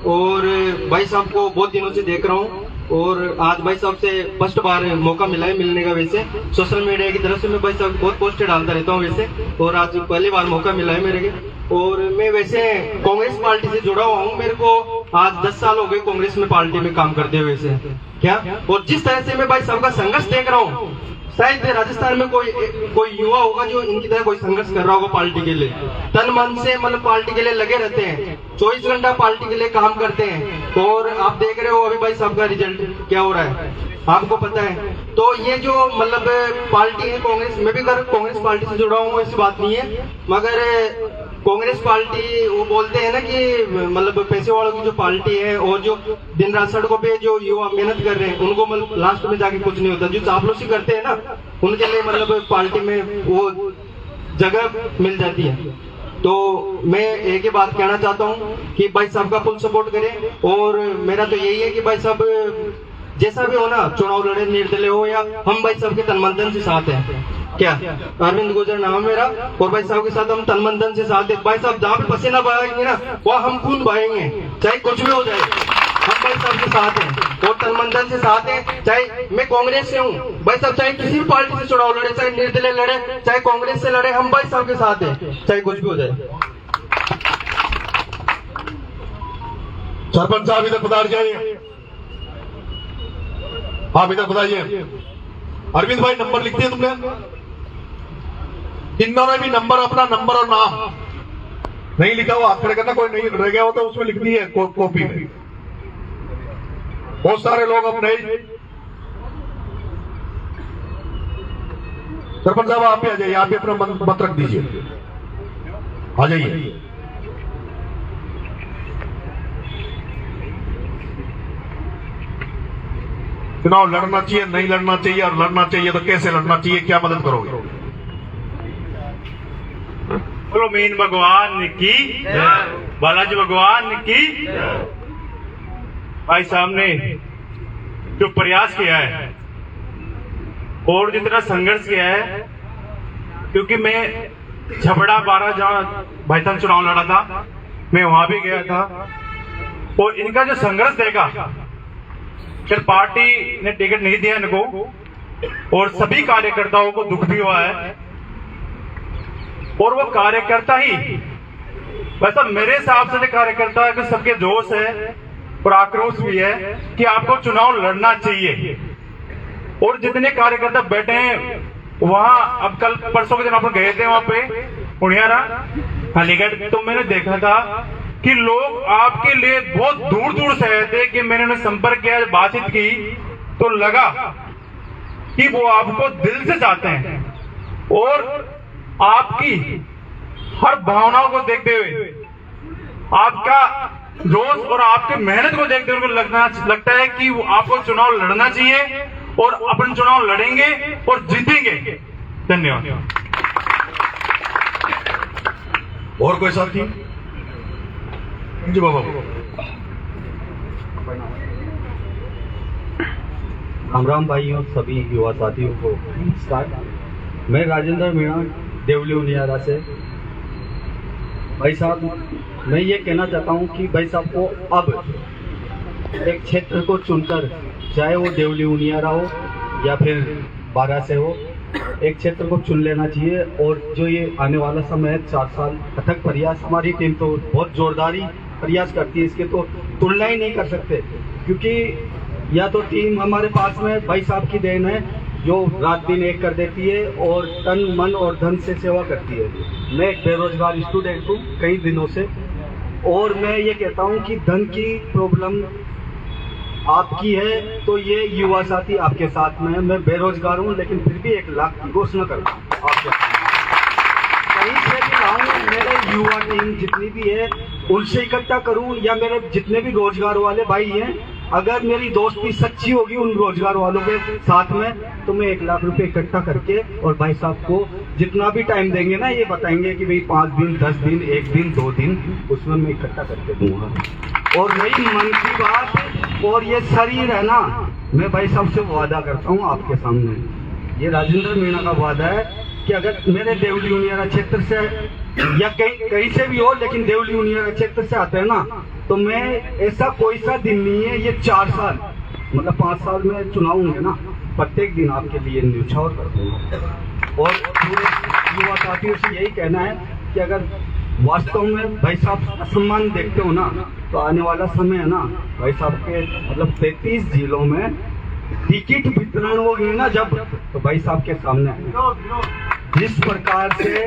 और भाई साहब को बहुत दिनों से देख रहा हूँ और आज भाई साहब से फर्स्ट बार मौका मिला है मिलने का। वैसे सोशल मीडिया की तरफ से मैं भाई साहब बहुत पोस्टें डालता रहता हूँ वैसे, और आज पहली बार मौका मिला है मेरे के। और मैं वैसे कांग्रेस पार्टी से जुड़ा हुआ हूँ। मेरे को आज 10 साल हो गए कांग्रेस में पार्टी में काम करते हुए से क्या। और जिस तरह से मैं भाई सबका संघर्ष देख रहा हूँ, शायद राजस्थान में कोई युवा होगा जो इनकी तरह कोई संघर्ष कर रहा होगा पार्टी के लिए, तन मन से मतलब पार्टी के लिए लगे रहते हैं, 24 घंटा पार्टी के लिए काम करते हैं। और आप देख रहे हो अभी भाई साहब का रिजल्ट क्या हो रहा है, आपको पता है। तो ये जो मतलब पार्टी है कांग्रेस, मैं भी कांग्रेस पार्टी से जुड़ा हूँ, ऐसी बात नहीं है, मगर कांग्रेस पार्टी वो बोलते हैं ना कि मतलब पैसे वालों की जो पार्टी है, और जो दिन रात सड़कों पे जो युवा मेहनत कर रहे हैं उनको मतलब लास्ट में जाके कुछ नहीं होता। जो चापलूसी करते हैं ना, उनके लिए मतलब पार्टी में वो जगह मिल जाती है। तो मैं एक ही बात कहना चाहता हूँ कि भाई साहब का फुल सपोर्ट करें। और मेरा तो यही है कि भाई साहब जैसा भी हो ना, चुनाव लड़े, निर्दलीय हो, या हम भाई साहब के तन मन धन से साथ हैं। क्या अरविंद गुजर नाम है मेरा, और भाई साहब के साथ हम तन मन धन से साथ हैं। भाई साहब जहाँ भी पसीना बहाएंगे ना, वहाँ हम खून बहाएंगे, चाहे कुछ भी हो जाए, हम भाई साहब के साथ हैं और तन मन धन से साथ हैं। चाहे मैं कांग्रेस से हूँ भाई साहब, चाहे किसी भी पार्टी से चुनाव लड़े, चाहे निर्दलीय लड़े, चाहे कांग्रेस से लड़े, हम भाई साहब के साथ हैं, चाहे कुछ भी हो जाए। सरपंच साहब इधर पधार जाइए, आप इधर बताइए। अरविंद भाई नंबर लिख दिया तुमने? इन्होंने भी नंबर, अपना नंबर और नाम नहीं लिखा हुआ, हाथ खड़े करना, कोई नहीं रह गया हो तो उसमें लिख दी है कॉपी में। बहुत सारे लोग अपने। सरपंच साहब आप भी आ जाइए, आप भी अपना मत रख दीजिए, आ जाइए। चुनाव लड़ना चाहिए, नहीं लड़ना चाहिए, और लड़ना चाहिए तो कैसे लड़ना चाहिए, क्या मदद करोगे? बोलो मीन भगवान की, बालाजी भगवान की। भाई साहब ने जो प्रयास किया है और जितना संघर्ष किया है, क्योंकि मैं छपड़ा 12 जहाँ भाई साहब चुनाव लड़ा था, मैं वहां भी गया था, और इनका जो संघर्ष देखा, फिर पार्टी ने टिकट नहीं दिया इनको, और सभी कार्यकर्ताओं को दुख भी हुआ है। और वो कार्यकर्ता ही, वैसा मेरे हिसाब से कार्यकर्ता है कि सबके जोश है और आक्रोश भी है कि आपको चुनाव लड़ना चाहिए। और जितने कार्यकर्ता बैठे हैं वहां, अब कल परसों के दिन अपन गए थे वहां पे उड़ियारा अलीगढ़, तो मैंने देखा था कि लोग आपके लिए बहुत दूर दूर से आए थे। कि मैंने उन्हें संपर्क किया, बातचीत की, तो लगा कि वो आपको दिल से चाहते हैं, और आपकी हर भावनाओं को देखते हुए, आपका जोश और आपकी मेहनत को देखते हुए उनको लगता है कि आपको चुनाव लड़ना चाहिए, और अपन चुनाव लड़ेंगे और जीतेंगे। धन्यवाद। और कोई साथी? जी बाबा। राम राम भाइयों, सभी युवा साथियों को नमस्कार। मैं राजेंद्र मीणा, देवली उनियारा से। भाई साहब, मैं ये कहना चाहता हूँ कि भाई साहब को अब एक क्षेत्र को चुनकर, चाहे वो देवली उनियारा हो या फिर 12 से हो, एक क्षेत्र को चुन लेना चाहिए। और जो ये आने वाला समय है, 4 साल अथक प्रयास, हमारी टीम तो बहुत जोरदारी प्रयास करती है, इसके तो तुलना ही नहीं कर सकते, क्योंकि या तो टीम हमारे पास में भाई साहब की देन है जो रात दिन एक कर देती है और तन मन और धन से सेवा करती है। मैं एक बेरोजगार स्टूडेंट हूँ कई दिनों से, और मैं ये कहता हूँ कि धन की प्रॉब्लम आपकी है तो ये युवा साथी आपके साथ में है। मैं बेरोजगार हूँ लेकिन फिर भी 1 लाख की घोषणा करूँ आपके कहीं से भी लाऊं, मेरे युवा टीम जितनी भी है उनसे इकट्ठा करूं, या मेरे जितने भी रोजगार वाले भाई हैं, अगर मेरी दोस्ती सच्ची होगी उन रोजगार वालों के साथ में, तो मैं 1 लाख रुपए इकट्ठा करके, और भाई साहब को जितना भी टाइम देंगे ना, ये बताएंगे कि भाई 5 दिन, 10 दिन, 1 दिन, 2 दिन, उसमें मैं इकट्ठा करके दूंगा। और रही मन की बात और ये शरीर है ना, मैं भाई साहब से वादा करता हूँ आपके सामने, ये राजेंद्र मीणा का वादा है कि अगर मेरे देवली उनियारा क्षेत्र से या कहीं से भी हो, लेकिन देवली उनियारा क्षेत्र से आते हैं ना, तो मैं ऐसा कोई सा दिन नहीं है, ये 4 साल मतलब 5 साल में चुनाव होंगे ना, प्रत्येक दिन आपके लिए न्यौछावर कर दूंगा। और पूरे युवा साथियों से यही कहना है कि अगर वास्तव में भाई साहब असम्मान देखते हो ना, तो आने वाला समय है ना भाई साहब के मतलब 33 जिलों में टिकट वितरण होगी ना जब, तो भाई साहब के सामने आएंगे। जिस प्रकार से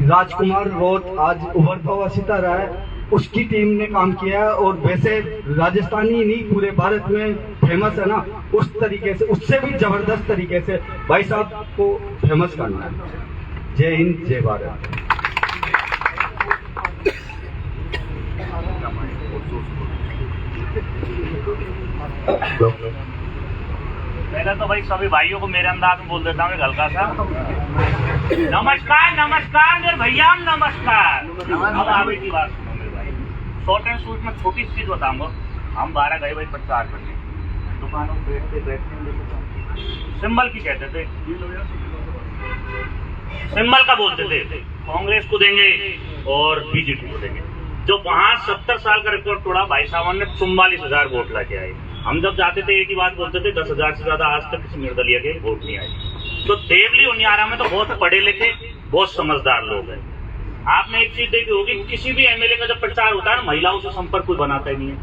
राजकुमार रोत आज उभरता हुआ सितारा है, उसकी टीम ने काम किया है, और वैसे राजस्थानी नहीं पूरे भारत में फेमस है ना, उस तरीके से उससे भी जबरदस्त तरीके से भाई साहब को फेमस करना है। जय हिंद, जय भारत। पहले तो भाई सभी भाइयों को मेरे अंदाज में बोल देता हूँ हल्का सा नमस्कार नमस्कार मेरे भैया नमस्कार। अब आगे की बात सुनो मेरे भाई, शॉर्ट एंड स्वीट में छोटी सी चीज बताऊंगा। हम 12 गए भाई प्रचार करने, दुकानों पे बैठते सिंबल की कहते थे, सिंबल का बोलते थे कांग्रेस को देंगे और बीजेपी को देंगे। जो वहां 70 साल का रिकॉर्ड तोड़ा भाई साहब ने 44,000 वोट लाके आए। हम जब जाते थे एक ही बात बोलते थे 10,000 से ज्यादा आज तक किसी निर्दलीय के वोट नहीं आए। तो देवली उनियारा में तो बहुत पढ़े लिखे बहुत समझदार लोग हैं। आपने एक चीज देखी होगी, किसी भी एमएलए का जब प्रचार होता है ना, महिलाओं से संपर्क कोई बनाता ही नहीं है।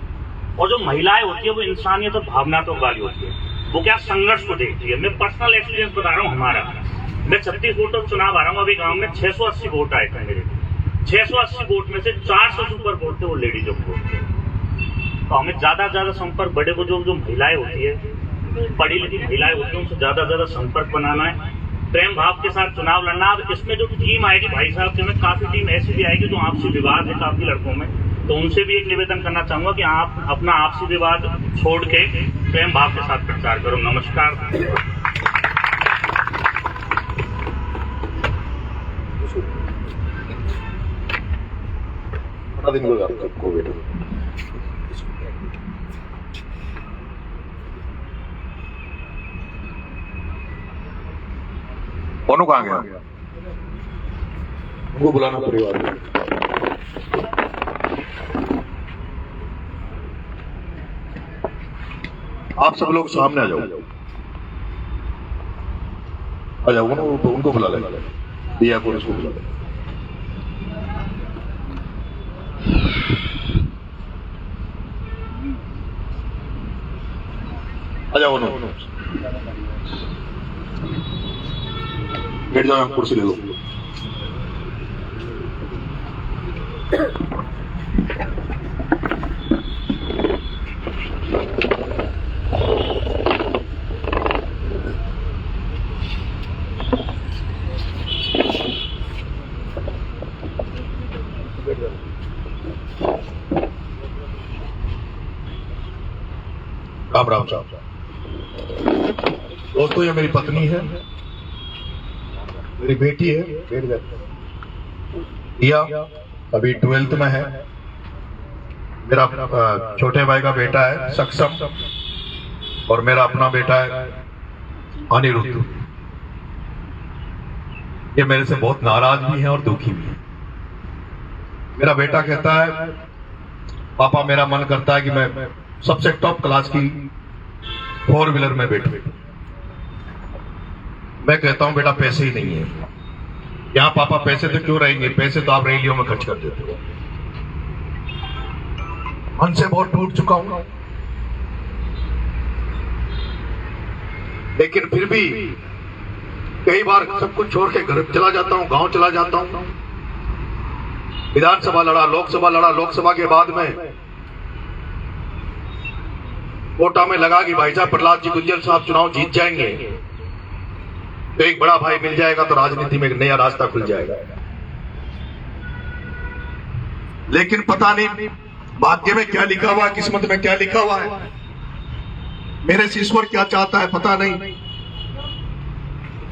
और जो महिलाएं होती है वो इंसानियत और भावनात्मक वाली होती है, वो क्या संघर्ष को देखती है। मैं पर्सनल एक्सपीरियंस बता रहा हूँ हमारा। मैं 36 वोटों चुनाव आ रहा हूँ, अभी गाँव में 680 वोट आए थे मेरे। 680 वोट में से 400 से ऊपर वोट थे वो लेडीजों को वोट थे। तो हमें ज्यादा से ज्यादा संपर्क बड़े बुजुर्ग जो महिलाएं होती है, पढ़ी लिखी महिलाएं होती है, उनसे ज्यादा से ज्यादा संपर्क बनाना है, प्रेम भाव के साथ चुनाव लड़ना। अब इसमें जो टीम आएगी भाई साहब की, काफी टीम ऐसी भी आएगी जो आपसी विवाद है काफी लड़कों में, तो उनसे भी एक निवेदन करना चाहूंगा कि आप अपना आपसी विवाद छोड़ के प्रेम भाव के साथ प्रचार करो। नमस्कार। दिन को बेटा कौन कहाँ गया? उनको बुलाना परिवार में। आप सब लोग सामने आ जाओ, आ जाओ ना, उनको बुला लेगा, दिया को उसको बुला लेगा। आ जाओ ना, बैठ जाओ, कुर्सी ले लो। राम राम साहब। दोस्तों, ये मेरी पत्नी है, मेरी बेटी है, बैठ गए दिया, अभी 12th में है। मेरा छोटे भाई का बेटा है सक्षम, और मेरा अपना बेटा है अनिरुद्ध। ये मेरे से बहुत नाराज भी है और दुखी भी है। मेरा बेटा कहता है, पापा मेरा मन करता है कि मैं सबसे टॉप क्लास की 4 व्हीलर में बैठूं। मैं कहता हूं बेटा पैसे ही नहीं है यहाँ, पापा पैसे तो क्यों रहेंगे, पैसे तो आप रैलियों में खर्च कर देते हो। मन से बहुत टूट चुका हूं, लेकिन फिर भी कई बार सब कुछ छोड़ के घर चला जाता हूं, गांव चला जाता हूं। विधानसभा लड़ा, लोकसभा लड़ा, लोकसभा के बाद में कोटा में लगा कि भाई साहब प्रहलाद जी गुंजल साहब चुनाव जीत जाएंगे तो एक बड़ा भाई मिल जाएगा, तो राजनीति में एक नया रास्ता खुल जाएगा। लेकिन पता नहीं भाग्य में क्या लिखा हुआ है, किस्मत में क्या लिखा हुआ है, मेरे से ईश्वर क्या चाहता है पता नहीं।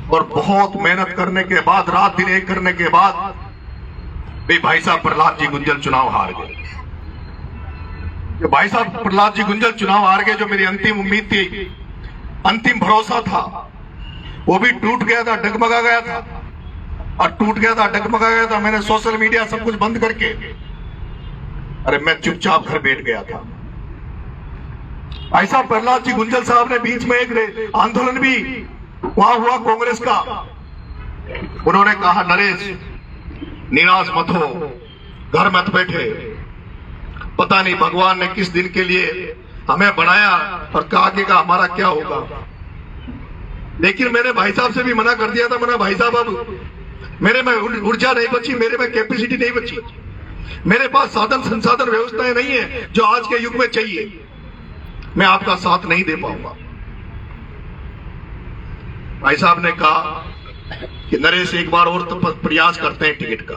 और बहुत मेहनत करने के बाद, रात दिन एक करने के बाद भाई साहब प्रहलाद जी गुंजल चुनाव हार गए। भाई साहब प्रहलाद जी गुंजल चुनाव हार गए, जो मेरी अंतिम उम्मीद थी, अंतिम भरोसा था, वो भी टूट गया था, डगमगा गया था। और टूट गया था, डगमगा गया था। मैंने सोशल मीडिया सब कुछ बंद करके, अरे मैं चुपचाप घर बैठ गया था। भाई साहब प्रहलाद जी गुंजल साहब ने बीच में एक आंदोलन भी वहां हुआ कांग्रेस का। उन्होंने कहा, नरेश निराश मत हो, घर मत बैठे। पता नहीं भगवान ने किस दिन के लिए हमें बनाया और आगे का हमारा क्या होगा। लेकिन मैंने भाई साहब से भी मना कर दिया था, मना भाई साहब अब मेरे में ऊर्जा नहीं बची, मेरे में कैपेसिटी नहीं बची, मेरे पास साधन संसाधन व्यवस्थाएं नहीं है जो आज के युग में चाहिए, मैं आपका साथ नहीं दे पाऊंगा। भाई साहब ने कहा कि नरेश एक बार और तो प्रयास करते हैं टिकट का।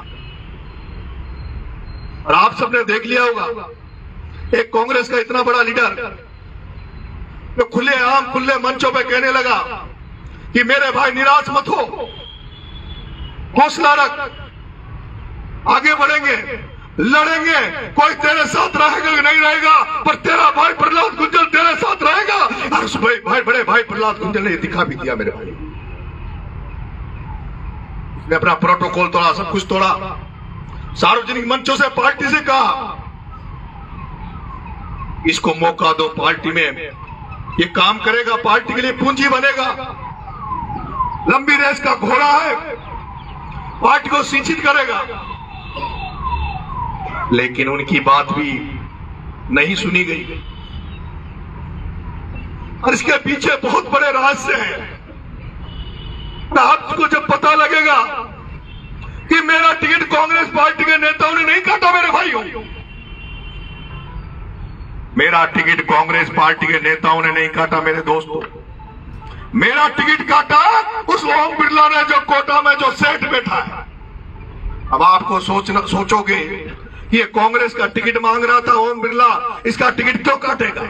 और आप सबने देख लिया होगा एक कांग्रेस का इतना बड़ा लीडर जो खुले मंचों पे कहने लगा कि मेरे भाई निराश मत हो, हौसला रख, आगे बढ़ेंगे, लड़ेंगे, कोई तेरे साथ रहेगा कि नहीं रहेगा, पर तेरा भाई प्रहलाद गुंजल तेरे साथ रहेगा। और उस भाई बड़े भाई प्रहलाद गुंजल ने दिखा भी दिया मेरे भाई, उसने अपना प्रोटोकॉल तोड़ा, सब कुछ तोड़ा, सार्वजनिक मंचों से पार्टी से कहा इसको मौका दो, पार्टी में ये काम करेगा, पार्टी के लिए पूंजी बनेगा, लंबी रेस का घोड़ा है, पार्टी को सिंचित करेगा। लेकिन उनकी बात भी नहीं सुनी गई और इसके पीछे बहुत बड़े रहस्य हैं। आपको जब पता लगेगा कि मेरा टिकट कांग्रेस पार्टी के नेताओं ने नहीं काटा, मेरे भाइयों, मेरा टिकट कांग्रेस पार्टी के नेताओं ने नहीं काटा मेरे दोस्तों, मेरा टिकट काटा उस ओम बिरला ने जो कोटा में जो सेठ बैठा है। अब आपको सोचोगे कि ये कांग्रेस का टिकट मांग रहा था ओम बिरला, इसका टिकट क्यों काटेगा?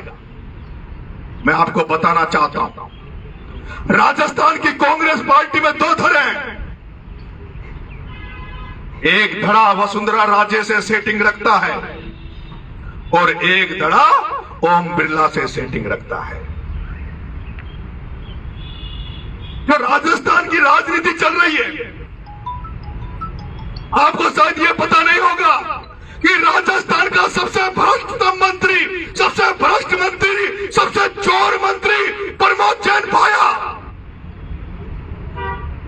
मैं आपको बताना चाहता हूं, राजस्थान की कांग्रेस पार्टी में दो धड़े हैं, एक धड़ा वसुंधरा राजे से सेटिंग रखता है और एक धड़ा ओम बिरला से सेटिंग रखता है। जो राजस्थान की राजनीति चल रही है, आपको शायद ये पता नहीं होगा कि राजस्थान का सबसे भ्रष्ट मंत्री, सबसे भ्रष्ट मंत्री, सबसे चोर मंत्री प्रमोद जैन भाया,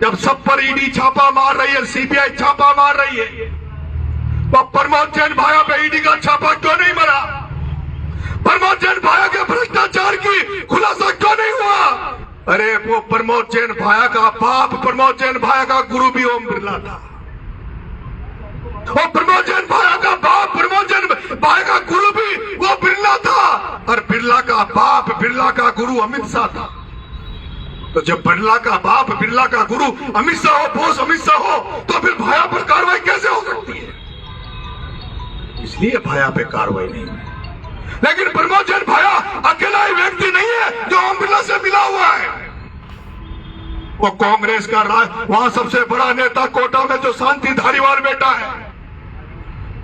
जब सब पर ईडी छापा मार रही है, सीबीआई छापा मार रही है, तो प्रमोद जैन भाया पे ईडी का छापा क्यों नहीं मरा? प्रमोद जैन भाया के भ्रष्टाचार की खुलासा क्यों नहीं हुआ? अरे वो प्रमोद जैन भाया का बाप, प्रमोद जैन भाया का गुरु भी ओम बिरला था, और प्रमोद जैन भाया का बाप, प्रमोद जैन भाया का गुरु भी वो बिरला था, और बिरला का बाप, बिरला का गुरु अमित शाह था। तो जब बिरला का बाप, बिरला का गुरु अमित शाह हो, बोस अमित शाह हो, तो फिर भाया पर कार्रवाई कैसे हो सकती है? इसलिए भाया पे कार्रवाई नहीं है। लेकिन प्रमोद जैन भाया अकेला ही व्यक्ति नहीं है जो ओम बिरला से मिला हुआ है। वो कांग्रेस का वहां सबसे बड़ा नेता कोटा में जो शांति धारीवाल बैठा है,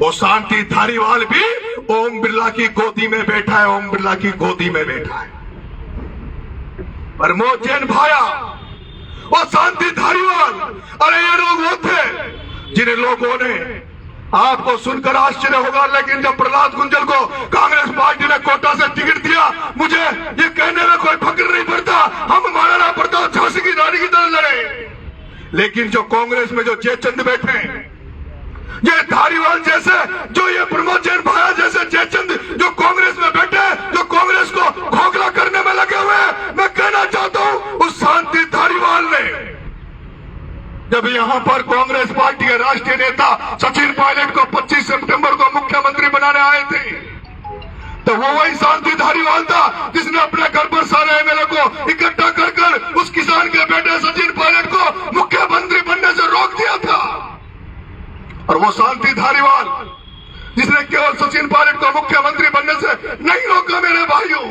वो शांति धारीवाल भी ओम बिरला की गोदी में बैठा है, ओम बिरला की गोदी में बैठा है। प्रमोद जैन भाया और शांति धारीवाल, अरे ये लोग वो थे जिन लोगों ने, आपको सुनकर आश्चर्य होगा, लेकिन जब प्रहलाद गुंजल को कांग्रेस पार्टी ने कोटा से टिकट दिया, मुझे ये कहने में कोई फक्र नहीं पड़ता, हम महाराणा प्रताप झांसी की रानी की तरह लड़े। लेकिन जो कांग्रेस में जो जयचंद बैठे हैं, ये धारीवाल जैसे, जो ये प्रमोद जैन भाया जैसे जयचंद जो कांग्रेस में बैठे, जो कांग्रेस को खोखला करने में लगे हुए, मैं कहना चाहता हूं उस शांति धारीवाल ने जब यहां पर कांग्रेस पार्टी के राष्ट्रीय नेता सचिन पायलट को 25 सितंबर को मुख्यमंत्री बनाने आए थे, तो वो वही शांति धारीवाल था जिसने अपने घर पर सारे एमएलए को इकट्ठा कर उस किसान के बेटे सचिन पायलट को मुख्यमंत्री बनने से रोक दिया था। और वो शांति धारीवाल जिसने केवल सचिन पायलट को मुख्यमंत्री बनने से नहीं रोका, मेरे भाइयों,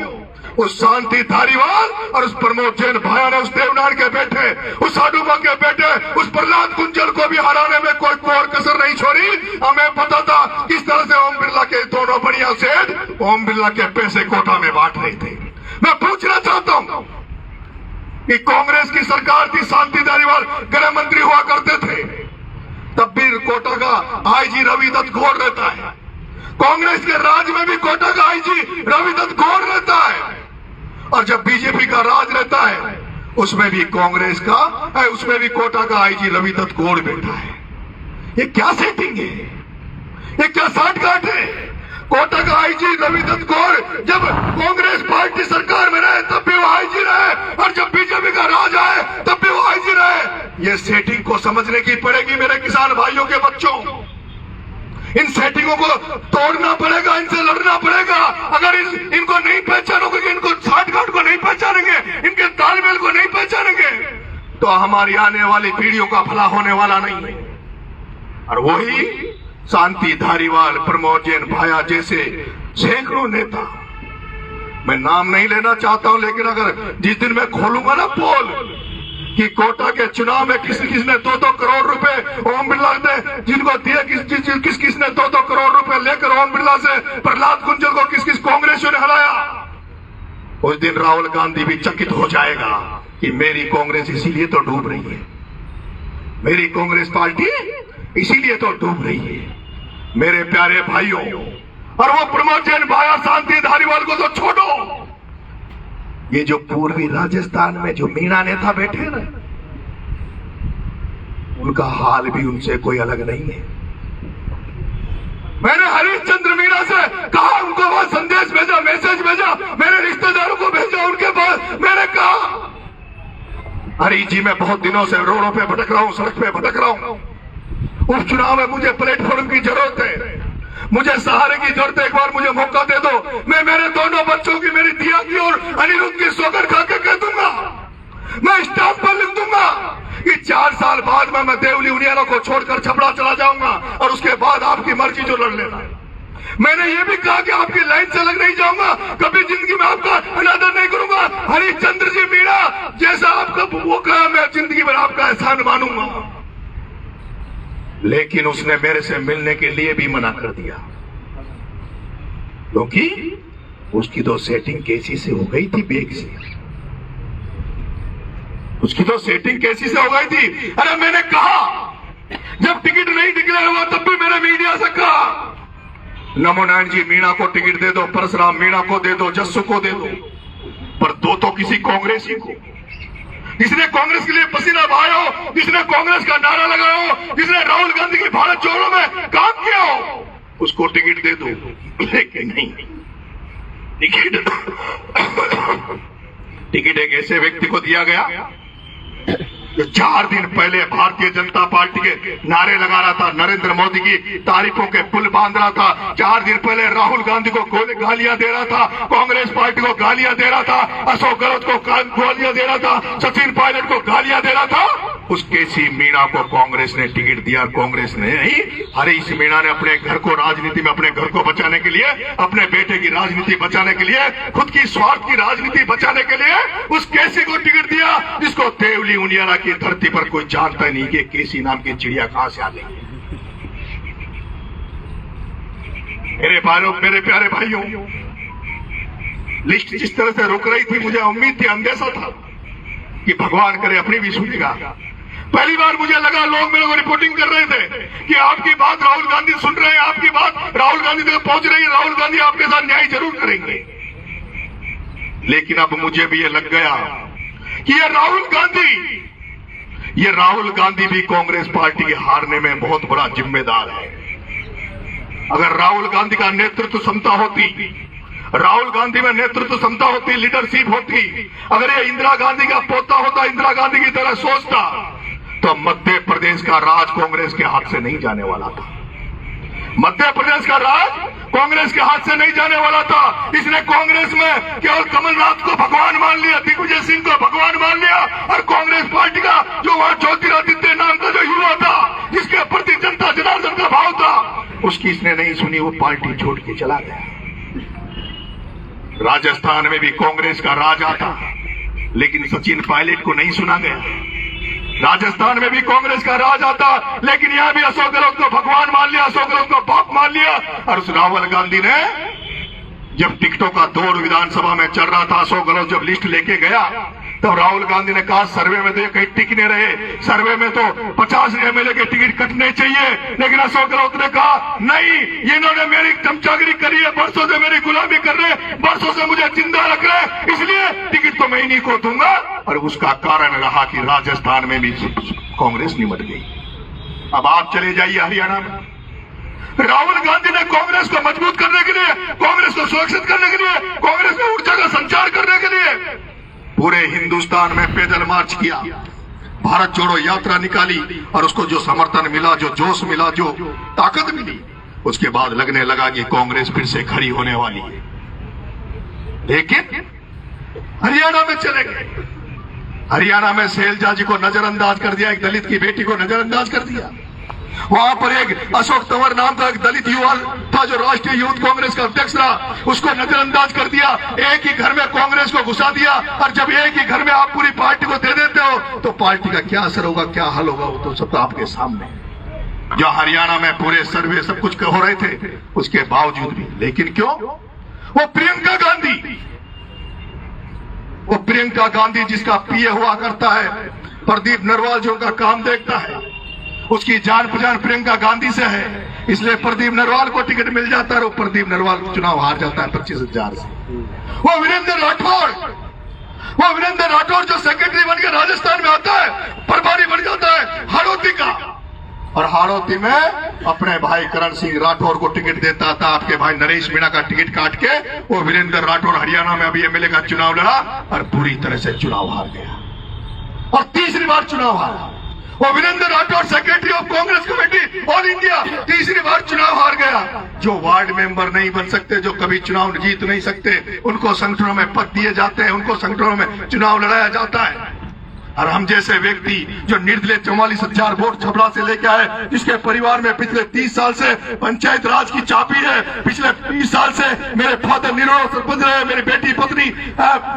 उस शांति धारीवाल और उस प्रमोद जैन भाया ने उस देवनार के बेटे, उस साडूबा के बेटे, उस प्रहलाद गुंजल को भी हराने में कोई कोर कसर नहीं छोड़ी। हमें पता था किस तरह से ओम बिरला के दोनों बढ़िया सेठ ओम बिरला के पैसे कोटा में बांट रहे थे। मैं पूछना चाहता हूं कि कांग्रेस की सरकार थी, शांति धारीवाल गृह मंत्री हुआ करते थे, तब भी कोटा का आईजी रवि दत्त घोर रहता है, कांग्रेस के राज में भी कोटा का आईजी रवि दत्त घोर रहता है, और जब बीजेपी का राज रहता है उसमें भी कांग्रेस का, उसमें भी कोटा का आईजी रवि दत्त घोर बैठा है। ये क्या सेटिंग है? ये क्या साठगांठ है? कोटा का आईजी रविदत्त गौर जब कांग्रेस पार्टी सरकार में रहे तब भी वो आईजी रहे, और जब बीजेपी का राज आए तब भी वो आईजी रहे। ये सेटिंग को समझने की पड़ेगी मेरे किसान भाइयों के बच्चों। इन सेटिंगों को तोड़ना पड़ेगा, इनसे लड़ना पड़ेगा। अगर इनको नहीं पहचानोगे, इनको साठगांठ को नहीं पहचानेंगे, इनके तालमेल को नहीं पहचानेंगे, तो हमारी आने वाली पीढ़ियों का भला होने वाला नहीं है। और वही शांति धारीवाल, प्रमोद जैन भाया जैसे सैकड़ों नेता, मैं नाम नहीं लेना चाहता हूं, लेकिन अगर जिस दिन मैं खोलूंगा ना पोल कि कोटा के चुनाव में किसने 2-2 करोड़ रुपए ओम बिरला ने जिनको दिए, किसने 2-2 करोड़ रुपए लेकर ओम बिरला से प्रहलाद गुंजल को किस कांग्रेसियों ने हराया, उस दिन राहुल गांधी भी चकित हो जाएगा कि मेरी कांग्रेस इसीलिए तो डूब रही है, मेरी कांग्रेस पार्टी इसीलिए तो डूब रही है। मेरे प्यारे भाइयों, और वो प्रमोद जैन भाया, शांति धारीवाल को तो छोड़ो, ये जो पूर्वी राजस्थान में जो मीणा नेता बैठे ना, उनका हाल भी उनसे कोई अलग नहीं है। मैंने हरिश्चंद्र मीणा से कहा, उनको वो संदेश भेजा, मैसेज भेजा, मेरे रिश्तेदारों को भेजा, उनके पास मैंने कहा, हरी जी मैं बहुत दिनों से रोडों पे भटक रहा हूं, सड़क पे भटक रहा हूं, उपचुनाव में मुझे प्लेटफॉर्म की जरूरत है, मुझे सहारे की जरूरत है, एक बार मुझे मौका दे दो, मैं मेरे दोनों बच्चों की, मेरी दिया की और अनिरुद्ध की सौगंध खा के कह दूंगा, मैं स्टाम्प पर लिख दूंगा कि 4 साल बाद में मैं देवली उनियारा को छोड़कर छपड़ा चला जाऊंगा, और उसके बाद आपकी मर्जी जो लड़ लेना। मैंने ये भी कहा कि आपकी लाइन से अलग नहीं जाऊंगा, कभी जिंदगी में आपका अनादर नहीं करूंगा, हरिश्चंद्र जी मीणा जैसा आपका वो कहा, मैं जिंदगी भर आपका एहसान मानूंगा। लेकिन उसने मेरे से मिलने के लिए भी मना कर दिया, क्योंकि उसकी तो सेटिंग कैसी से हो गई थी, बेग से, उसकी तो सेटिंग कैसी से हो गई थी। अरे मैंने कहा, जब टिकट नहीं डिक्लेयर हुआ तब भी मैंने मीडिया से कहा, नमो नारायण जी मीणा को टिकट दे दो, परशुराम मीणा को दे दो, जस्सू को दे दो, पर दो तो किसी कांग्रेसी को, जिसने कांग्रेस के लिए पसीना बहाया हो, जिसने कांग्रेस का नारा लगाया हो, जिसने राहुल गांधी की भारत जोड़ो में काम किया हो, उसको टिकट दे दो। लेकिन नहीं, टिकट एक ऐसे व्यक्ति को दिया गया जो 4 दिन पहले भारतीय जनता पार्टी के नारे लगा रहा था, नरेंद्र मोदी की तारीफों के पुल बांध रहा था, 4 दिन पहले राहुल गांधी को गालियां दे रहा था, कांग्रेस पार्टी को गालियां दे रहा था, अशोक गहलोत को गालियां दे रहा था, सचिन पायलट को गालियां दे रहा था, उस केसी मीणा को कांग्रेस ने टिकट दिया। कांग्रेस ने नहीं, हरीश मीणा ने अपने घर को राजनीति में, अपने घर को बचाने के लिए, अपने बेटे की राजनीति बचाने के लिए, खुद की स्वार्थ की राजनीति बचाने के लिए उस केसी को टिकट दिया, जिसको देवली उनियारा की धरती पर कोई जानता नहीं कि केसी नाम की चिड़िया कहां से आ गई। मेरे प्यारे भाइयों, लिस्ट जिस तरह से रुक रही थी, मुझे उम्मीद थी, अंदेशा था कि भगवान करे अपनी भी सुनेगा। पहली बार मुझे लगा लोग मेरे को रिपोर्टिंग कर रहे थे कि आपकी बात राहुल गांधी सुन रहे हैं, आपकी बात राहुल गांधी तक पहुंच रही है, राहुल गांधी आपके साथ न्याय जरूर करेंगे। लेकिन अब मुझे भी ये लग गया कि ये राहुल गांधी भी कांग्रेस पार्टी के हारने में बहुत बड़ा जिम्मेदार है। अगर राहुल गांधी का नेतृत्व क्षमता होती, राहुल गांधी में नेतृत्व क्षमता होती, लीडरशिप होती, अगर ये इंदिरा गांधी का पोता होता, इंदिरा गांधी की तरह सोचता, तो मध्य प्रदेश का राज कांग्रेस के हाथ से नहीं जाने वाला था। मध्य प्रदेश का राज कांग्रेस के हाथ से नहीं जाने वाला था। इसने कांग्रेस में केवल कमलनाथ को भगवान मान लिया, दिग्विजय सिंह को भगवान मान लिया, और कांग्रेस पार्टी का जो वहां ज्योतिरादित्य नाम का जो युवा था, जिसके प्रति जनता जनार्दन का भाव था, उसकी इसने नहीं सुनी, वो पार्टी छोड़ के चला गया। राजस्थान में भी कांग्रेस का राज आता, लेकिन सचिन पायलट को नहीं सुना गया। राजस्थान में भी कांग्रेस का राज आता, लेकिन यहां भी अशोक गहलोत को भगवान मान लिया, अशोक गहलोत को बाप मान लिया। और उस राहुल गांधी ने, जब टिकटों का दौर विधानसभा में चल रहा था, अशोक गहलोत जब लिस्ट लेके गया, तब राहुल गांधी ने कहा सर्वे में तो ये कहीं टिक नहीं रहे, सर्वे में तो 50 एमएलए के टिकट कटने चाहिए। लेकिन अशोक गहलोत ने कहा नहीं, ये इन्होंने मेरी चमचागिरी करी है, बरसों से मेरी गुलामी कर रहे, बरसों से मुझे जिंदा रख रहे, इसलिए टिकट तो मैं इन्हीं को दूंगा। और उसका कारण रहा कि राजस्थान में भी कांग्रेस निमट गई। अब आप चले जाइए हरियाणा में। राहुल गांधी ने कांग्रेस को मजबूत करने के लिए, कांग्रेस को सुरक्षित करने के लिए, कांग्रेस में ऊर्जा का संचार करने के लिए पूरे हिंदुस्तान में पैदल मार्च किया, भारत जोड़ो यात्रा निकाली, और उसको जो समर्थन मिला, जो जोश मिला, जो ताकत मिली, उसके बाद लगने लगा कि कांग्रेस फिर से खड़ी होने वाली है। लेकिन हरियाणा में चले गए, हरियाणा में शैलजा जी को नजरअंदाज कर दिया, एक दलित की बेटी को नजरअंदाज कर दिया। वहां पर एक अशोक तंवर नाम का एक दलित युवा था जो राष्ट्रीय यूथ कांग्रेस का अध्यक्ष रहा, उसको नजरअंदाज कर दिया। एक ही घर में कांग्रेस को घुसा दिया, और जब एक ही घर में आप पूरी पार्टी को दे देते हो तो पार्टी का क्या असर होगा, क्या हल होगा, वो तो सब आपके सामने। जो हरियाणा में पूरे सर्वे सब कुछ हो रहे थे, उसके बावजूद भी, लेकिन क्यों? वो प्रियंका गांधी जिसका पीए हुआ करता है, प्रदीप नरवाल जो उनका काम देखता है, उसकी जान पहचान प्रियंका गांधी से है, इसलिए प्रदीप नरवाल को टिकट मिल जाता है और प्रदीप नरवाल चुनाव हार जाता है 25,000 से। वो वीरेंद्र राठौड़ जो सेक्रेटरी बन के राजस्थान में आता है, प्रभारी बन जाता है हाड़ौती का, और हाड़ौती में अपने भाई करण सिंह राठौर को टिकट देता था। आपके भाई नरेश मीणा का टिकट काट के वो वीरेंद्र राठौर हरियाणा में अभी एमएलए का चुनाव लड़ा और पूरी तरह से चुनाव हार गया, और तीसरी बार चुनाव हारा। वो Virendra Rathore secretary of Congress committee all India तीसरी बार चुनाव हार गया। जो वार्ड मेंबर नहीं बन सकते, जो कभी चुनाव जीत नहीं सकते, उनको संगठनों में पद दिए जाते हैं, उनको संगठनों में चुनाव लड़ाया जाता है। और हम जैसे व्यक्ति जो निर्दलीय 44,000 वोट छपरा से लेके आए, जिसके परिवार में पिछले 30 साल से पंचायत राज की चाबी है, पिछले 20 साल से मेरे फादर निर्वाह सरपंच रहे, मेरी बेटी पत्नी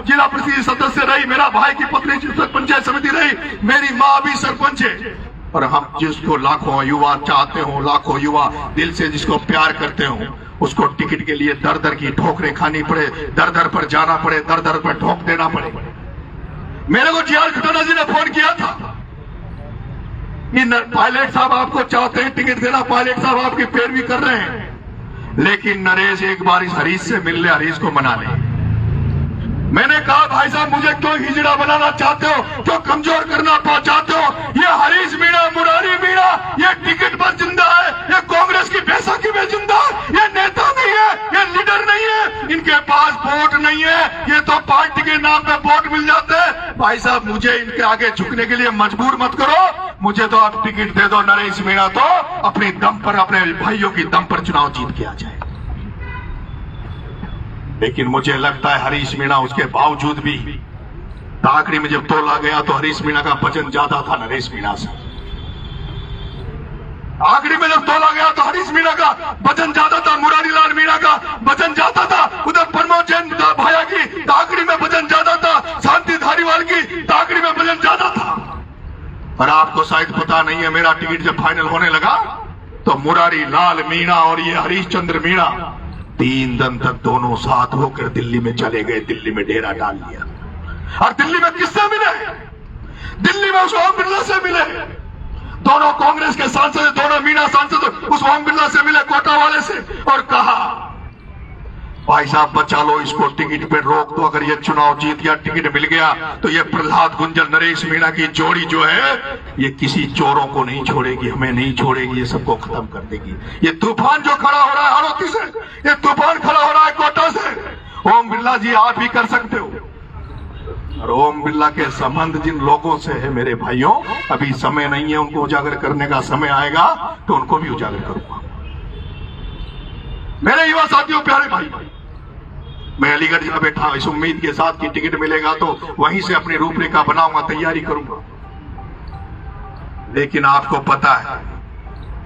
जिला परिषद सदस्य रही, मेरा भाई की पत्नी पंचायत समिति रही, मेरी माँ भी सरपंच है। और हम जिसको लाखों युवा चाहते हो, लाखों युवा दिल से जिसको प्यार करते हो, उसको टिकट के लिए दर दर की ठोकरें खानी पड़े, दर दर पर जाना पड़े, दर दर पर ठोक देना पड़े। मेरे को जी आर खटाना जी ने फोन किया था कि पायलट साहब आपको चाहते हैं टिकट देना, पायलट साहब आपकी पैरवी कर रहे हैं, लेकिन नरेश एक बार इस हरीश से मिल ले, हरीश को मना ले। मैंने कहा भाई साहब मुझे क्यों हिजड़ा बनाना चाहते हो, क्यों कमजोर करना चाहते हो? ये हरीश मीणा, मुरारी मीणा, ये टिकट पर जिंदा है, ये कांग्रेस की बैसाखी में जिंदा है, ये नेता नहीं है, ये लीडर नहीं है, इनके पास वोट नहीं है, ये तो पार्टी के नाम पे वोट मिल जाते हैं। भाई साहब मुझे इनके आगे झुकने के लिए मजबूर मत करो, मुझे तो आप टिकट दे दो नरेश मीणा, तो अपने दम पर, अपने भाइयों की दम पर चुनाव जीत के आ जाए। लेकिन मुझे लगता है हरीश मीणा उसके बावजूद भी, आखिरी में जब तोला गया तो हरीश मीणा का वजन ज्यादा था नरेश मीणा से। आखिरी में जब तोला गया तो हरीश मीणा का वजन ज्यादा था, मुरारी लाल मीणा का वजन ज्यादा था, उधर प्रमोद जैन भाया की आखिरी में वजन ज्यादा था, शांति धारीवाल की आखिरी में वजन ज्यादा था। और आपको शायद पता नहीं है, मेरा टिकट जब फाइनल होने लगा तो मुरारी लाल मीणा और ये हरीश चंद्र मीणा 3 दिन तक दोनों साथ होकर दिल्ली में चले गए, दिल्ली में डेरा डाल लिया। और दिल्ली में किससे मिले? दिल्ली में उस ओम बिरला से मिले। दोनों कांग्रेस के सांसद, दोनों मीणा सांसद उस ओम बिरला से मिले, कोटा वाले से, और कहा भाई साहब बचा लो इसको, टिकट पे रोक दो, अगर ये चुनाव जीत गया, टिकट मिल गया तो ये प्रहलाद गुंजल नरेश मीणा की जोड़ी जो है, ये किसी चोरों को नहीं छोड़ेगी, हमें नहीं छोड़ेगी, ये सबको खत्म कर देगी। ये तूफान जो खड़ा हो रहा है हाड़ौती से, ये तूफान खड़ा हो रहा है कोटा से, ओम बिरला जी आप भी कर सकते हो। और ओम बिरला के संबंध जिन लोगों से है मेरे भाइयों, अभी समय नहीं है उनको उजागर करने का, समय आएगा तो उनको भी उजागर करूंगा। मेरे युवा साथियों, प्यारे भाई, मैं अलीगढ़ जा बैठा इस उम्मीद के साथ कि टिकट मिलेगा तो वहीं से अपनी रूपरेखा बनाऊंगा, तैयारी करूंगा। लेकिन आपको पता है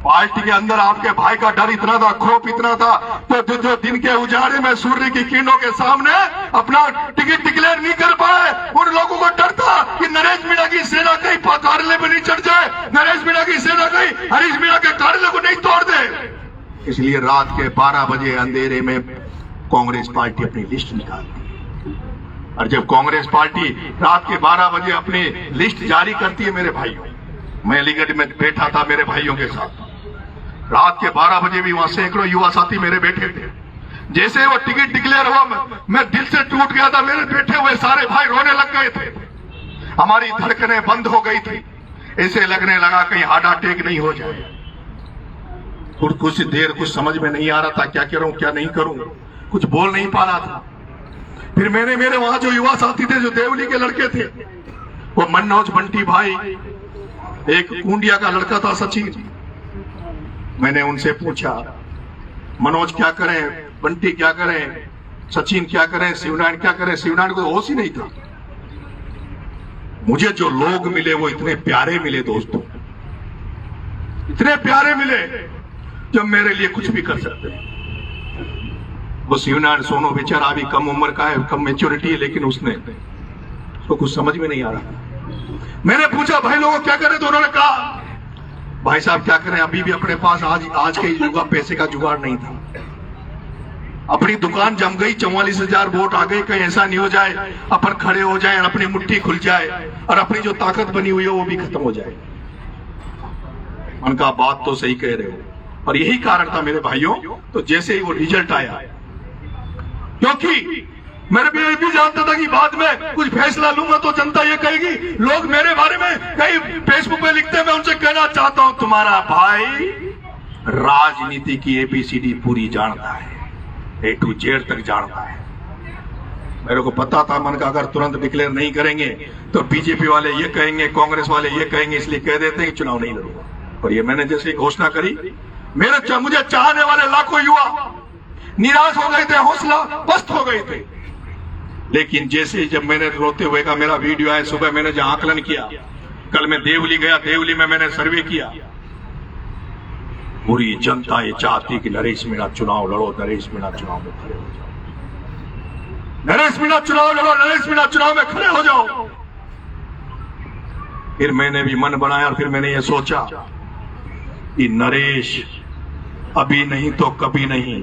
पार्टी के अंदर आपके भाई का डर इतना था, खौफ इतना था, तो जो दिन के उजाड़े में सूर्य की किरणों के सामने अपना टिकट डिक्लेयर नहीं कर पाए, उन लोगों को डर था कि नरेश मीणा की सेना कहीं कार्यालय में नहीं चढ़ जाए, नरेश मीणा की सेना कहीं हरीश मीणा के कार्यालय को नहीं तोड़ दे। इसलिए रात के 12 बजे अंधेरे में कांग्रेस पार्टी अपनी लिस्ट निकालती है। और जब कांग्रेस पार्टी रात के 12 बजे अपनी लिस्ट जारी करती है मेरे भाइयों, मैं अलीगढ़ में बैठा था मेरे भाइयों के साथ, रात के 12 बजे भी वहां सैकड़ों युवा साथी मेरे बैठे थे। जैसे वो टिकट डिक्लेयर हुआ मैं दिल से टूट गया था, मेरे बैठे हुए सारे भाई रोने लग गए थे, हमारी धड़कनें बंद हो गई थी। ऐसे लगने लगा कहीं हार्ट अटैक नहीं हो जाए। कुछ देर कुछ समझ में नहीं आ रहा था, क्या करूं क्या नहीं करूं, कुछ बोल नहीं पा रहा था। फिर मेरे वहां जो युवा साथी थे, जो देवली के लड़के थे, वो मनोज बंटी भाई, एक कुंडिया का लड़का था सचिन, मैंने उनसे पूछा मनोज क्या करें, बंटी क्या करें, सचिन क्या करें, शिवनारायण क्या करें। शिवनारायण को होश ही नहीं था। मुझे जो लोग मिले वो इतने प्यारे मिले दोस्तों, इतने प्यारे मिले जो मेरे लिए कुछ भी कर सकते हैं। वो शिवनारायण सोनू बेचारा अभी कम उम्र का है, कम मैच्योरिटी है, लेकिन उसको कुछ समझ में नहीं आ रहा। मैंने पूछा भाई लोगों क्या करें, तो उन्होंने कहा भाई साहब क्या करें, अभी भी अपने पास आज के युग पैसे का जुगाड़ नहीं था। अपनी दुकान जम गई, 44,000 वोट आ गए, कहीं ऐसा नहीं हो जाए अपन खड़े हो जाए और अपनी मुट्ठी खुल जाए और अपनी जो ताकत बनी हुई है वो भी खत्म हो जाए। उनका बात तो सही कह रहे हो, और यही कारण था मेरे भाइयों। तो जैसे ही वो रिजल्ट आया, क्योंकि मैं भी जानता था कि बाद में कुछ फैसला लूंगा तो जनता ये कहेगी, लोग मेरे बारे में कई फेसबुक पे लिखते हैं, मैं उनसे कहना चाहता हूं तुम्हारा भाई राजनीति की ABCD पूरी जानता है, A to Z तक जानता है। मेरे को पता था मन का अगर तुरंत डिक्लेयर नहीं करेंगे तो बीजेपी वाले ये कहेंगे, कांग्रेस वाले ये कहेंगे, इसलिए कह देते हैं कि चुनाव नहीं लड़ूंगा। और ये मैंने जैसे घोषणा करी, मुझे चाहने वाले लाखों युवा निराश हो गए थे, हौसला पस्त हो गए थे। लेकिन जैसे जब मैंने रोते हुए का मेरा वीडियो आया, सुबह मैंने जहां आकलन किया, कल मैं देवली गया, देवली में मैंने सर्वे किया, पूरी जनता ये चाहती कि नरेश मीणा चुनाव लड़ो, नरेश मीणा चुनाव में खड़े हो जाओ, नरेश मीणा चुनाव लड़ो, नरेश मीणा चुनाव में खड़े हो जाओ। फिर मैंने भी मन बनाया और फिर मैंने ये सोचा कि नरेश अभी नहीं तो कभी नहीं,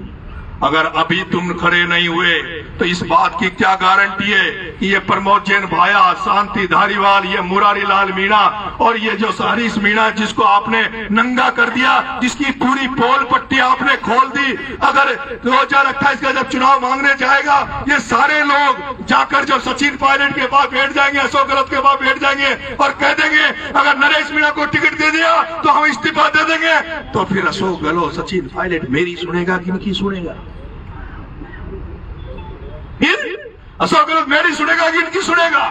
अगर अभी तुम खड़े नहीं हुए तो इस बात की क्या गारंटी है कि ये प्रमोद जैन भाया, शांति धारीवाल, ये मुरारी लाल मीणा और ये जो हरीश मीणा जिसको आपने नंगा कर दिया, जिसकी पूरी पोल पट्टी आपने खोल दी, अगर 2028 का जब चुनाव मांगने जाएगा, ये सारे लोग जाकर जो सचिन पायलट के पास बैठ जाएंगे, अशोक गहलोत के पास बैठ जाएंगे और कह देंगे अगर नरेश मीणा को टिकट दे दिया तो हम इस्तीफा दे देंगे। तो फिर अशोक गहलोत, सचिन पायलट मेरी सुनेगा कि इनकी सुनेगा? अशोक गहलोत मेरी सुनेगा कि इनकी सुनेगा?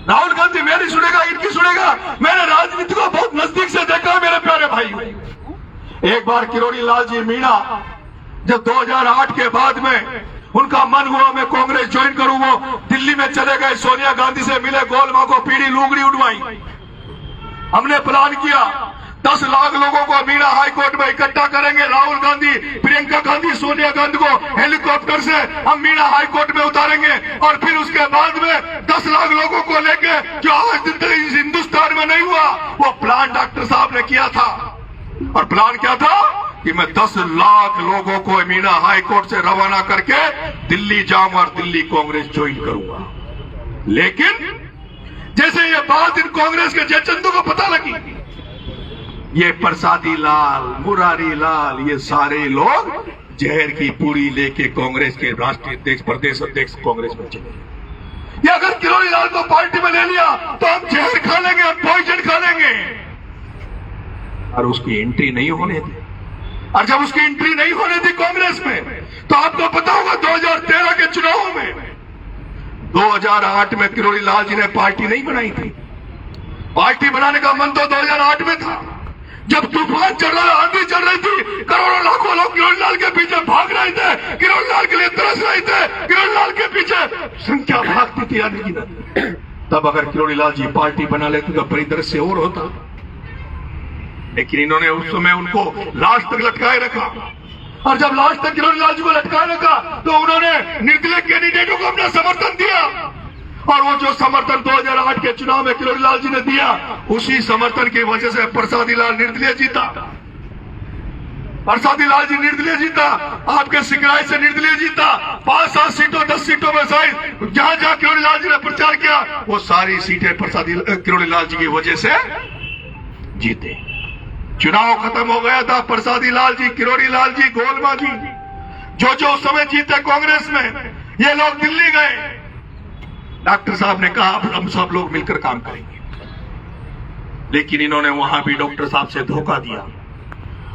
राहुल गांधी मेरी सुनेगा इनकी सुनेगा? मैंने राजनीति को बहुत नजदीक से देखा मेरे प्यारे भाई। एक बार किरोड़ी लाल जी मीणा जब 2008 के बाद में उनका मन हुआ मैं कांग्रेस ज्वाइन करूं, वो दिल्ली में चले गए, सोनिया गांधी से मिले, गोल मां को पीढ़ी लुगड़ी उड़वाई। हमने प्लान किया 10 लाख लोगों को मीणा हाई कोर्ट में इकट्ठा करेंगे, राहुल गांधी, प्रियंका गांधी, सोनिया गांधी को हेलीकॉप्टर से हम मीणा हाई कोर्ट में उतारेंगे और फिर उसके बाद में 10 लाख लोगों को लेके, जो आज दिन इस हिंदुस्तान में नहीं हुआ, वो प्लान डॉक्टर साहब ने किया था। और प्लान क्या था कि मैं 10 लाख लोगों को मीणा हाई कोर्ट से रवाना करके दिल्ली जाऊंगा और दिल्ली कांग्रेस ज्वाइन करूंगा। लेकिन जैसे ये बात इन कांग्रेस के जयचंदू को पता लगी, ये प्रसादी लाल, मुरारी लाल, ये सारे लोग जहर की पूरी लेके कांग्रेस के राष्ट्रीय अध्यक्ष, प्रदेश अध्यक्ष कांग्रेस में चले गए। या अगर किरोड़ी लाल को पार्टी में ले लिया तो हम जहर खा लेंगे, हम पॉइजन खा लेंगे। और उसकी एंट्री नहीं होने दी। और जब उसकी एंट्री नहीं होने दी कांग्रेस में, तो आपको पता होगा 2013 के चुनावों में, 2008 में किरोड़ी लाल जी ने पार्टी नहीं बनाई थी। पार्टी बनाने का मन तो 2008 में था, जब तूफान चल रहा, आंधी चल रही थी, करोड़ों लाखों लोग किरोड़ी लाल के पीछे भाग रहे थे, किरोड़ी लाल के लिए तरस रहे थे, किरोड़ी लाल के पीछे संख्या भागती थी आंधी की तरह। तब अगर किरोड़ी लाल जी पार्टी बना लेते तो परिदृश्य और होता, लेकिन इन्होंने उस समय उनको लास्ट तक लटकाए रखा। और जब लास्ट तक किरोड़ी लाल जी को लटकाए रखा तो उन्होंने निर्दलीय कैंडिडेटों को अपना समर्थन दिया। और वो जो समर्थन 2008 के चुनाव में किरोड़ी लाल जी ने दिया, उसी समर्थन की वजह से प्रसादी लाल निर्दलीय जीता। प्रसादी लाल जी निर्दलीय जीता, आपके सिकराई से निर्दलीय जीता। 5-7 सीटों 10 सीटों में शायद जहां जहां किरोड़ी लाल जी ने प्रचार किया, वो सारी सीटें किरोड़ी लाल जी की वजह से जीते। चुनाव खत्म हो गया था, प्रसादी लाल जी, किरोड़ी लाल जी, गोलमा जी, जो उस समय जीते कांग्रेस में, ये लोग दिल्ली गए। डॉक्टर साहब ने कहा हम सब लोग मिलकर काम करेंगे। लेकिन इन्होंने वहां भी डॉक्टर साहब से धोखा दिया।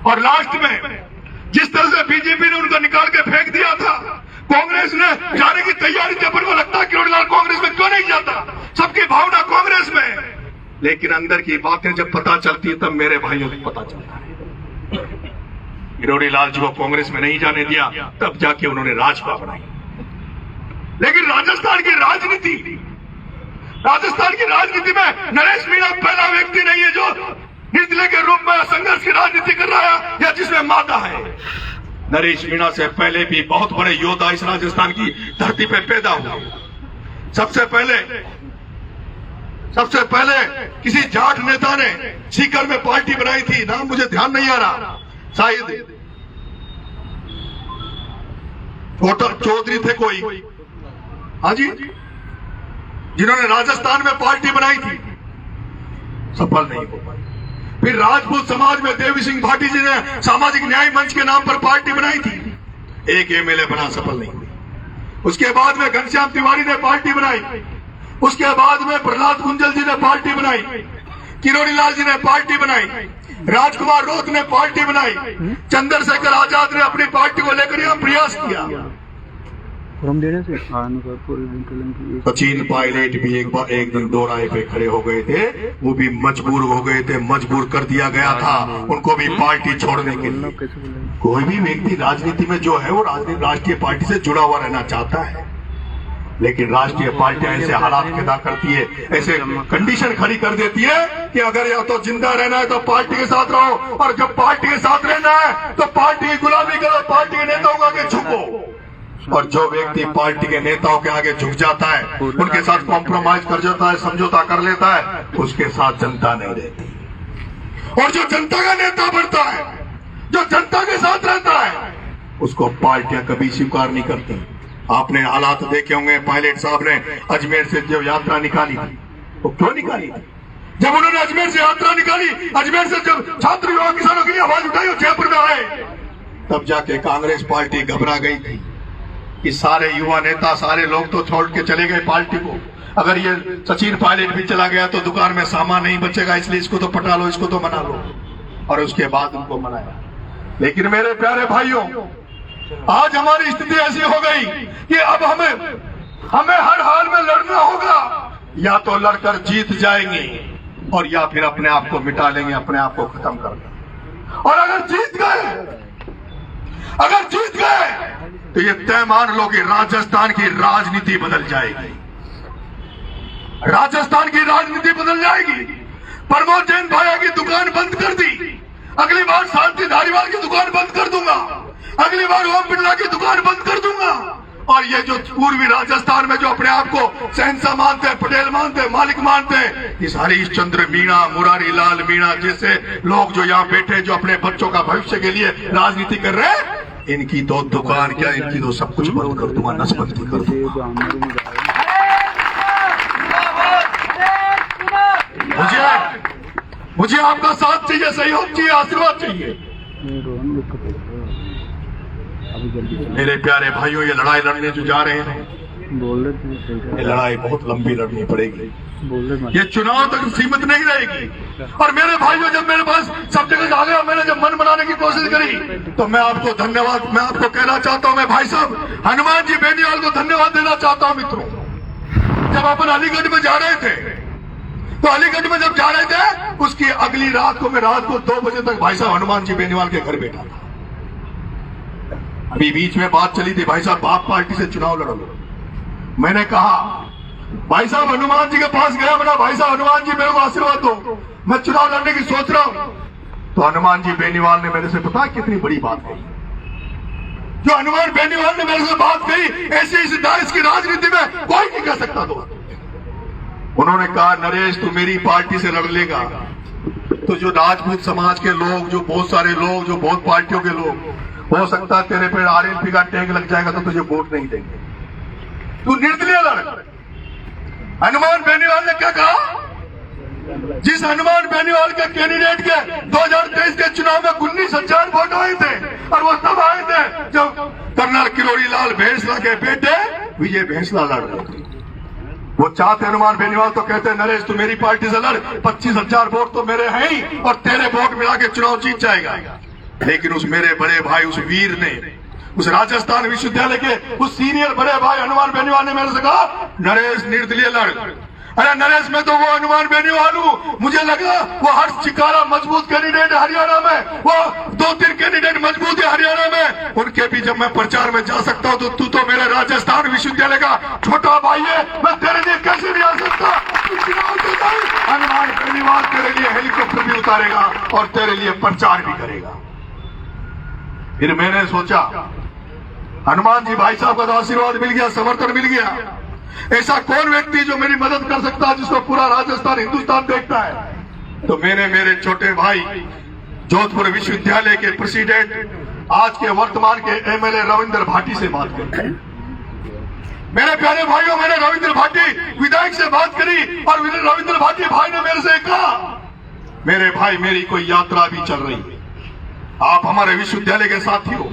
और लास्ट में जिस तरह से बीजेपी ने उनको निकाल के फेंक दिया था, कांग्रेस ने जाने की तैयारी थी। अपन को लगता है किरोड़ीलाल कांग्रेस में क्यों नहीं जाता, सबकी भावना कांग्रेस में, लेकिन अंदर की बातें जब पता चलती है तब मेरे भाइयों को पता चलता है। किरोड़ीलाल जी को कांग्रेस में नहीं जाने दिया, तब जाके उन्होंने राजपा बनाई। लेकिन राजस्थान की राजनीति में नरेश मीणा पहला व्यक्ति नहीं है जो निर्दलीय के रूप में संघर्ष की राजनीति कर रहा है या जिसमें मादा है। नरेश मीणा से पहले भी बहुत बड़े योद्धा इस राजस्थान की धरती पे पैदा हुए। सबसे पहले किसी जाट नेता ने सीकर में पार्टी बनाई थी, नाम मुझे ध्यान नहीं आ रहा, शायद चौधरी थे कोई, हाँ जी, जिन्होंने राजस्थान में पार्टी बनाई थी, सफल नहीं हो पाई। फिर राजपूत समाज में देवी सिंह भाटी जी ने सामाजिक न्याय मंच के नाम पर पार्टी बनाई थी, एक एमएलए बना, सफल नहीं हुई। उसके बाद में घनश्याम तिवारी ने पार्टी बनाई, उसके बाद में प्रहलाद कुंजल जी ने पार्टी बनाई, किरोड़ीलाल जी ने पार्टी बनाई, राजकुमार रोत ने पार्टी बनाई, चंद्रशेखर आजाद ने अपनी पार्टी को लेकर यहां प्रयास किया। सचिन पायलट भी एक दिन दो राय पे खड़े हो गए थे, वो भी मजबूर हो गए थे, मजबूर कर दिया गया था उनको भी पार्टी छोड़ने के लिए। कोई भी व्यक्ति राजनीति में जो है वो राष्ट्रीय पार्टी से जुड़ा हुआ रहना चाहता है, लेकिन राष्ट्रीय पार्टियां ऐसे हालात पैदा करती है, ऐसे कंडीशन खड़ी कर देती है कि अगर या तो जिंदा रहना है तो पार्टी के साथ रहो, और जब पार्टी के साथ रहना है तो पार्टी की गुलामी करो, पार्टी के नेताओं के आगे झुको। और जो व्यक्ति पार्टी के नेताओं के आगे झुक जाता है, उनके साथ कॉम्प्रोमाइज कर जाता है, समझौता कर लेता है, उसके साथ जनता नहीं रहती। और जो जनता का नेता बनता है, जो जनता के साथ रहता है, उसको पार्टियां कभी स्वीकार नहीं करती। आपने हालात देखे होंगे, पायलट साहब ने अजमेर से जो यात्रा निकाली थी, वो क्यों निकाली थी? जब उन्होंने अजमेर से यात्रा निकाली, अजमेर से जब छात्र युवा किसानों की आवाज उठाई और जयपुर में आए, तब जाके कांग्रेस पार्टी घबरा गई थी कि सारे युवा नेता, सारे लोग तो छोड़ के चले गए पार्टी को। अगर ये सचिन पायलट भी चला गया तो दुकान में सामान नहीं बचेगा, इसलिए इसको तो पटा लो, इसको तो मना लो। और उसके बाद उनको मनाया। लेकिन मेरे प्यारे भाइयों, आज हमारी स्थिति ऐसी हो गई कि अब हमें हर हाल में लड़ना होगा, या तो लड़कर जीत जाएंगे और या फिर अपने आप को मिटा लेंगे, अपने आप को खत्म कर देंगे। और अगर जीत गए तो ये तय मान लो कि राजस्थान की राजनीति बदल जाएगी। राजस्थान की राजनीति बदल जाएगी। प्रमोद जैन भाया की दुकान बंद कर दी, अगली बार शांति धारीवाल की दुकान बंद कर दूंगा, अगली बार ओम बिरला की दुकान बंद कर दूंगा। और ये जो पूर्वी राजस्थान में जो अपने आप को शहंशाह मानते हैं, पटेल मानते हैं, मालिक मानते हैं, इस हरीश चंद्र मीणा, मुरारी लाल मीणा जैसे लोग जो यहाँ बैठे, जो अपने बच्चों का भविष्य के लिए राजनीति कर रहे हैं, इनकी तो दुकान क्या, इनकी तो सब कुछ बंद कर दूंगा, नसबंदी कर दूंगा। मुझे आपका साथ चाहिए, सहयोग चाहिए, आशीर्वाद चाहिए। मेरे प्यारे भाइयों, ये लड़ाई लड़ने जो जा रहे हैं, ये लड़ाई बहुत लंबी लड़नी पड़ेगी। ये चुनाव तक सीमित नहीं रहेगी। और मेरे भाइयों, जब मेरे पास सब जगह आ गया, मैंने जब मन बनाने की कोशिश करी, तो मैं आपको कहना चाहता हूं, मैं भाई साहब हनुमान जी बेनीवाल को धन्यवाद देना चाहता हूं। मित्रों, जब अपन अलीगढ़ में जा रहे थे, तो अलीगढ़ में जब जा रहे थे, उसकी अगली रात को मैं रात को 2 बजे तक भाई साहब हनुमान जी बेनीवाल के घर बैठा था। अभी बीच में बात चली थी, भाई साहब बाप पार्टी से चुनाव लड़ो। मैंने कहा, भाई साहब हनुमान जी के पास गया, बोला भाई साहब हनुमान जी मेरे को आशीर्वाद दो, मैं चुनाव लड़ने की सोच रहा हूं। तो हनुमान जी बेनीवाल ने मेरे से पता कितनी बड़ी बात कही। जो हनुमान बेनीवाल ने मेरे से बात कही, ऐसी इस देश की राजनीति में कोई नहीं कह सकता। तो उन्होंने कहा, नरेश तू मेरी पार्टी से लड़ लेगा तो जो राजपूत समाज के लोग, जो बहुत सारे लोग, जो बहुत पार्टियों के लोग, हो सकता है तेरे पे आरएलपी का टैग लग जाएगा तो तुझे वोट नहीं देंगे, तू निर्दलीय लड़। हनुमान बेनीवाल ने क्या कहा? जिस हनुमान बेनीवाल के कैंडिडेट के 2023 के चुनाव में 19,000 वोट आए थे, और वो तब आए थे जब कर्नल किरोड़ीलाल भैंसला के बेटे विजय भैंसला लड़ रहे थे। वो चाहते हनुमान बेनीवाल तो कहते हैं नरेश तू मेरी पार्टी से लड़, 25,000 वोट तो मेरे हैं ही और तेरे वोट मिला के चुनाव जीत जाएगा। लेकिन उस मेरे बड़े भाई उस वीर ने, उस राजस्थान विश्वविद्यालय के उस सीनियर बड़े भाई हनुमान बेनीवाल ने मेरे से कहा नरेश निर्दलीय लड़। अरे नरेश मैं तो वो हनुमान बेनीवाल हूँ, मुझे लगा वो हर्ष चिकारा मजबूत कैंडिडेट है हरियाणा में, वो 2-3 कैंडिडेट मजबूत है हरियाणा में, उनके भी जब मैं प्रचार में जा सकता हूँ तो तू तो मेरे राजस्थान विश्वविद्यालय का छोटा भाई है, मैं तेरे लिए कैसे नहीं आ सकता। हनुमान बेनीवाल तेरे लिए हेलीकॉप्टर भी उतारेगा और तेरे लिए प्रचार भी करेगा। फिर मैंने सोचा हनुमान जी भाई साहब का तो आशीर्वाद मिल गया, समर्थन मिल गया, ऐसा कौन व्यक्ति जो मेरी मदद कर सकता है जिसको पूरा राजस्थान हिंदुस्तान देखता है। तो मैंने मेरे छोटे भाई जोधपुर विश्वविद्यालय के प्रेसिडेंट आज के वर्तमान के एमएलए रविंद्र भाटी से बात करी। मेरे प्यारे भाइयों, मैंने रविंद्र भाटी विधायक से बात करी और रविंद्र भाटी भाई ने मेरे से कहा मेरे भाई मेरी कोई यात्रा भी चल रही है, आप हमारे विश्वविद्यालय के साथी हो,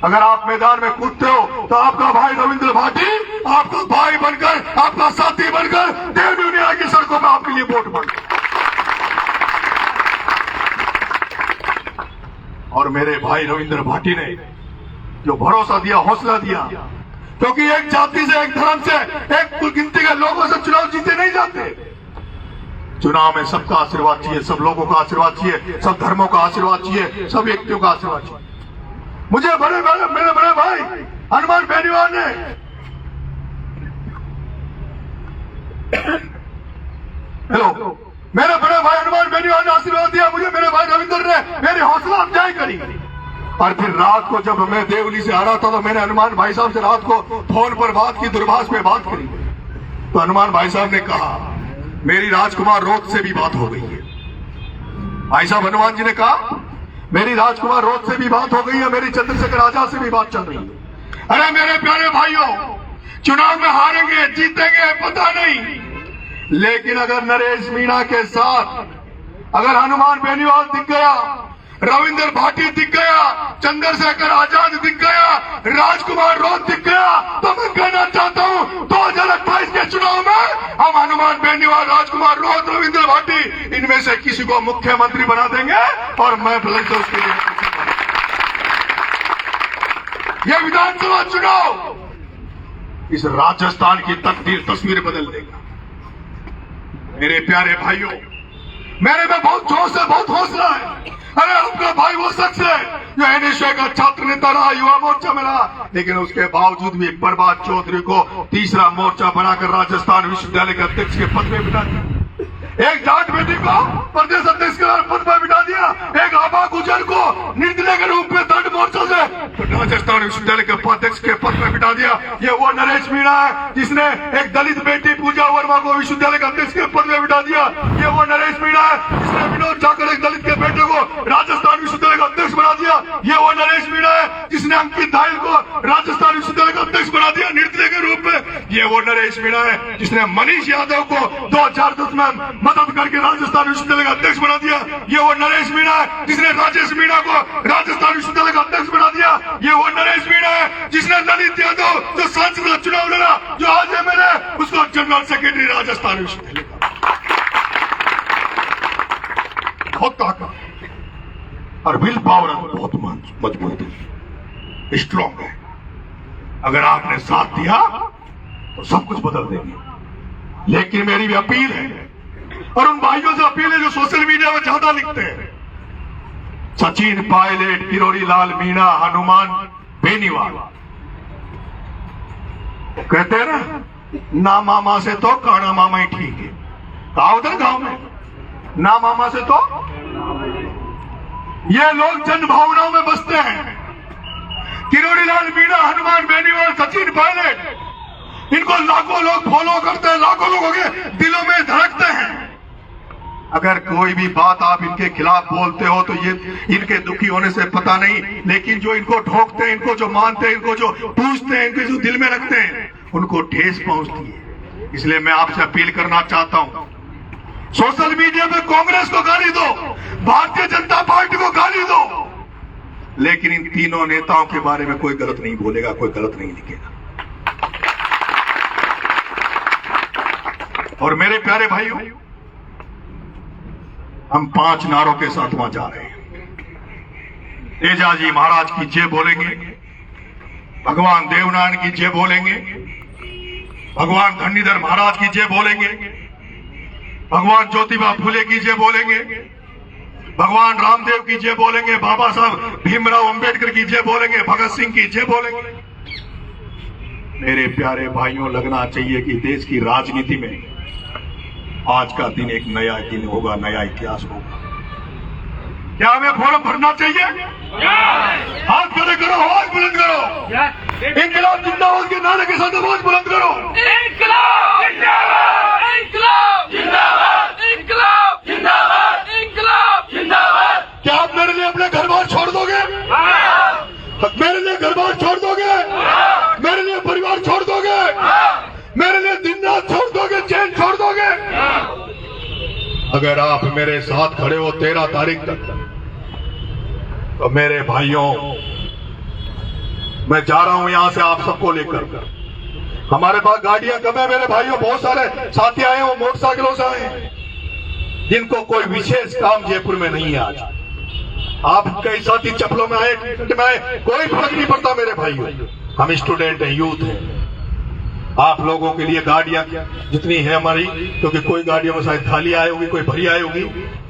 अगर आप मैदान में कूदते हो तो आपका भाई रविंद्र भाटी आपका भाई बनकर, आपका साथी बनकर देव दुनिया की सड़कों पर आपके लिए वोट मांगे। और मेरे भाई रविंद्र भाटी ने जो भरोसा दिया, हौसला दिया, क्योंकि एक जाति से, एक धर्म से, एक कुल गिनती के लोगों से चुनाव जीते नहीं जाते। चुनाव में सबका आशीर्वाद चाहिए, सब लोगों का आशीर्वाद चाहिए, सब धर्मों का आशीर्वाद चाहिए, सब व्यक्तियों का आशीर्वाद चाहिए। मुझे मेरे बड़े भाई हनुमान बेनीवाल ने मेरे बड़े भाई हनुमान बेनीवाल ने आशीर्वाद दिया मुझे, मेरे भाई रविंद्र ने मेरी हौसला अफजाई करी। और फिर रात को जब मैं देवली से आ रहा था तो मैंने हनुमान भाई साहब से रात को फोन पर बात की, दूरभाष में बात करी। तो हनुमान भाई साहब ने कहा मेरी राजकुमार रोत से भी बात हो गई है। भाई साहब हनुमान जी ने कहा मेरी राजकुमार रोत से भी बात हो गई है, मेरी चंद्रशेखर आजाद से भी बात चल रही है। अरे मेरे प्यारे भाइयों, चुनाव में हारेंगे जीतेंगे पता नहीं, लेकिन अगर नरेश मीणा के साथ अगर हनुमान बेनीवाल दिख गया, रविंद्र भाटी दिख गया, चंद्रशेखर आजाद दिख गया, राजकुमार रोत दिख गया, तो मैं कहना चाहता हूं 2028 के चुनाव में हम हनुमान बेनीवाल, राजकुमार रोत, रविंद्र भाटी इनमें से किसी को मुख्यमंत्री बना देंगे और मैं बुलंद उसके लिए यह विधानसभा चुनाव इस राजस्थान की तस्वीर बदल देगा। मेरे प्यारे भाइयों, मेरे में बहुत जोश है, बहुत हौसला है। अरे आपका भाई वो शख्स है जो एनएसए का छात्र नेता रहा, युवा मोर्चा में रहा, लेकिन उसके बावजूद भी प्रभात चौधरी को तीसरा मोर्चा बनाकर राजस्थान विश्वविद्यालय के अध्यक्ष के पद में बिठा दिया, एक जाट बेटी को प्रदेश अध्यक्ष के पद पर बिठा दिया, एक आबा गुजर को निर्दलीय के रूप में थर्ड मोर्चा से राजस्थान विश्वविद्यालय के अध्यक्ष के पद पर बिठा दिया। ये वो नरेश मीणा है जिसने एक दलित बेटी पूजा वर्मा को विश्वविद्यालय के अध्यक्ष के पद में बिठा दिया। ये वो नरेश मीणा है जिसने विनोद जाकर एक दलित के बेटे को राजस्थान विश्वविद्यालय का अध्यक्ष बना दिया। ये वो नरेश मीणा है जिसने अंकित धाइल को राजस्थान विश्वविद्यालय का अध्यक्ष बना दिया निर्दलीय के रूप में। ये वो नरेश मीणा है जिसने मनीष यादव को 2010 में मदद करके राजस्थान विश्वविद्यालय का अध्यक्ष बना दिया। ये वो नरेश मीणा है जिसने राजेश मीणा को राजस्थान विश्वविद्यालय का अध्यक्ष बना दिया। ये वो नरेश मीणा है जिसने ललित यादव जो सांसद का चुनाव लड़ा, जो आज एमएलए, उसको जनरल सेक्रेटरी राजस्थान विश्वविद्यालय का। बहुत ताकत और विल पावर बहुत मजबूत है, स्ट्रॉन्ग है। अगर आपने साथ दिया तो सब कुछ बदल देंगे। लेकिन मेरी भी अपील है और उन भाइयों से अपील है जो सोशल मीडिया में ज्यादा लिखते हैं, सचिन पायलट, किरोड़ी लाल मीणा, हनुमान बेनीवाल, कहते हैं ना मामा से तो काना मामा ही ठीक है। कहा उधर गांव में ना मामा से तो ये लोग जन भावनाओं में बसते हैं। किरोड़ी लाल मीणा, हनुमान बेनीवाल, सचिन पायलट, इनको लाखों लोग फॉलो करते हैं, लाखों लोगों के दिलों में धड़कते हैं। अगर कोई भी बात आप इनके खिलाफ बोलते हो तो ये इनके दुखी होने से पता नहीं, लेकिन जो इनको ठोकते हैं, इनको जो मानते हैं, इनको जो पूछते हैं, इनके जो दिल में रखते हैं, उनको ठेस पहुंचती है। इसलिए मैं आपसे अपील करना चाहता हूं, सोशल मीडिया पे कांग्रेस को गाली दो, भारतीय जनता पार्टी को गाली दो, लेकिन इन तीनों नेताओं के बारे में कोई गलत नहीं बोलेगा, कोई गलत नहीं लिखेगा। और मेरे प्यारे भाइयों, हम 5 नारों के साथ वहां जा रहे हैं। तेजाजी महाराज की जय बोलेंगे, भगवान देवनारायण की जय बोलेंगे, भगवान धन्नीधर महाराज की जय बोलेंगे, भगवान ज्योतिबा फुले की जय बोलेंगे, भगवान रामदेव की जय बोलेंगे, बाबा साहब भीमराव अंबेडकर की जय बोलेंगे, भगत सिंह की जय बोलेंगे। मेरे प्यारे भाइयों, लगना चाहिए कि देश की राजनीति में आज का दिन एक नया दिन होगा, नया इतिहास होगा। क्या हमें फॉर्म भरना चाहिए? हाथ खड़े करो, आवाज बुलंद करो, इंकलाब जिंदाबाद के नारे के साथ आवाज बुलंद करो। इंकलाब जिंदाबाद, इंकलाब जिंदाबाद, इंकलाब जिंदाबाद, इंकलाब जिंदाबाद। क्या आप मेरे लिए अपने घर बार छोड़ दोगे? मेरे लिए घर बार छोड़ दोगे? मेरे लिए परिवार छोड़ दोगे? मेरे लिए दिन रात छोड़ दोगे, चैन छोड़ दोगे? अगर आप मेरे साथ खड़े हो 13 तारीख तक, तो मेरे भाइयों, मैं जा रहा हूं यहां से आप सबको लेकर। हमारे पास गाड़ियां कम है मेरे भाइयों, बहुत सारे साथी आए हैं, वो मोटरसाइकिलों से आए हैं, जिनको कोई विशेष काम जयपुर में नहीं है। आज आप कई साथी चप्पलों में आए, कोई फर्क नहीं पड़ता मेरे भाइयों। हम स्टूडेंट हैं, यूथ हैं। आप लोगों के लिए गाड़ियां जितनी है हमारी, क्योंकि कोई गाड़ियों में शायद खाली आई होगी, कोई भरी आई होगी,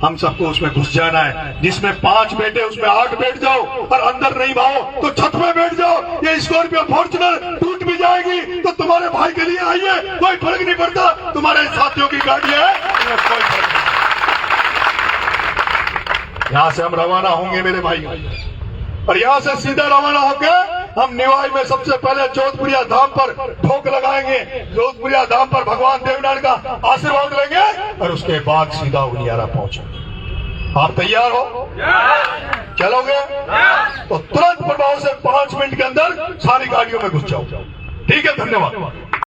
हम सबको उसमें घुस जाना है। जिसमें 5 बैठे उसमें 8 बैठ जाओ, और अंदर नहीं भाओ तो छत में बैठ जाओ। ये स्कॉर्पियो फॉर्च्यूनर टूट भी जाएगी तो तुम्हारे भाई के लिए आइए, कोई फर्क नहीं पड़ता। तुम्हारे साथियों की गाड़ी है, कोई फर्क नहीं। यहां से हम रवाना होंगे मेरे भाई, और यहां से सीधा रवाना होकर हम निवाई में सबसे पहले जोधपुरिया धाम पर ठोक लगाएंगे। जोधपुरिया धाम पर भगवान देवनारायण का आशीर्वाद लेंगे, और उसके बाद सीधा उनियारा पहुंचेंगे। आप तैयार हो? चलोगे? तो तुरंत प्रभाव से 5 मिनट के अंदर सारी गाड़ियों में घुस जाओ। ठीक है, धन्यवाद।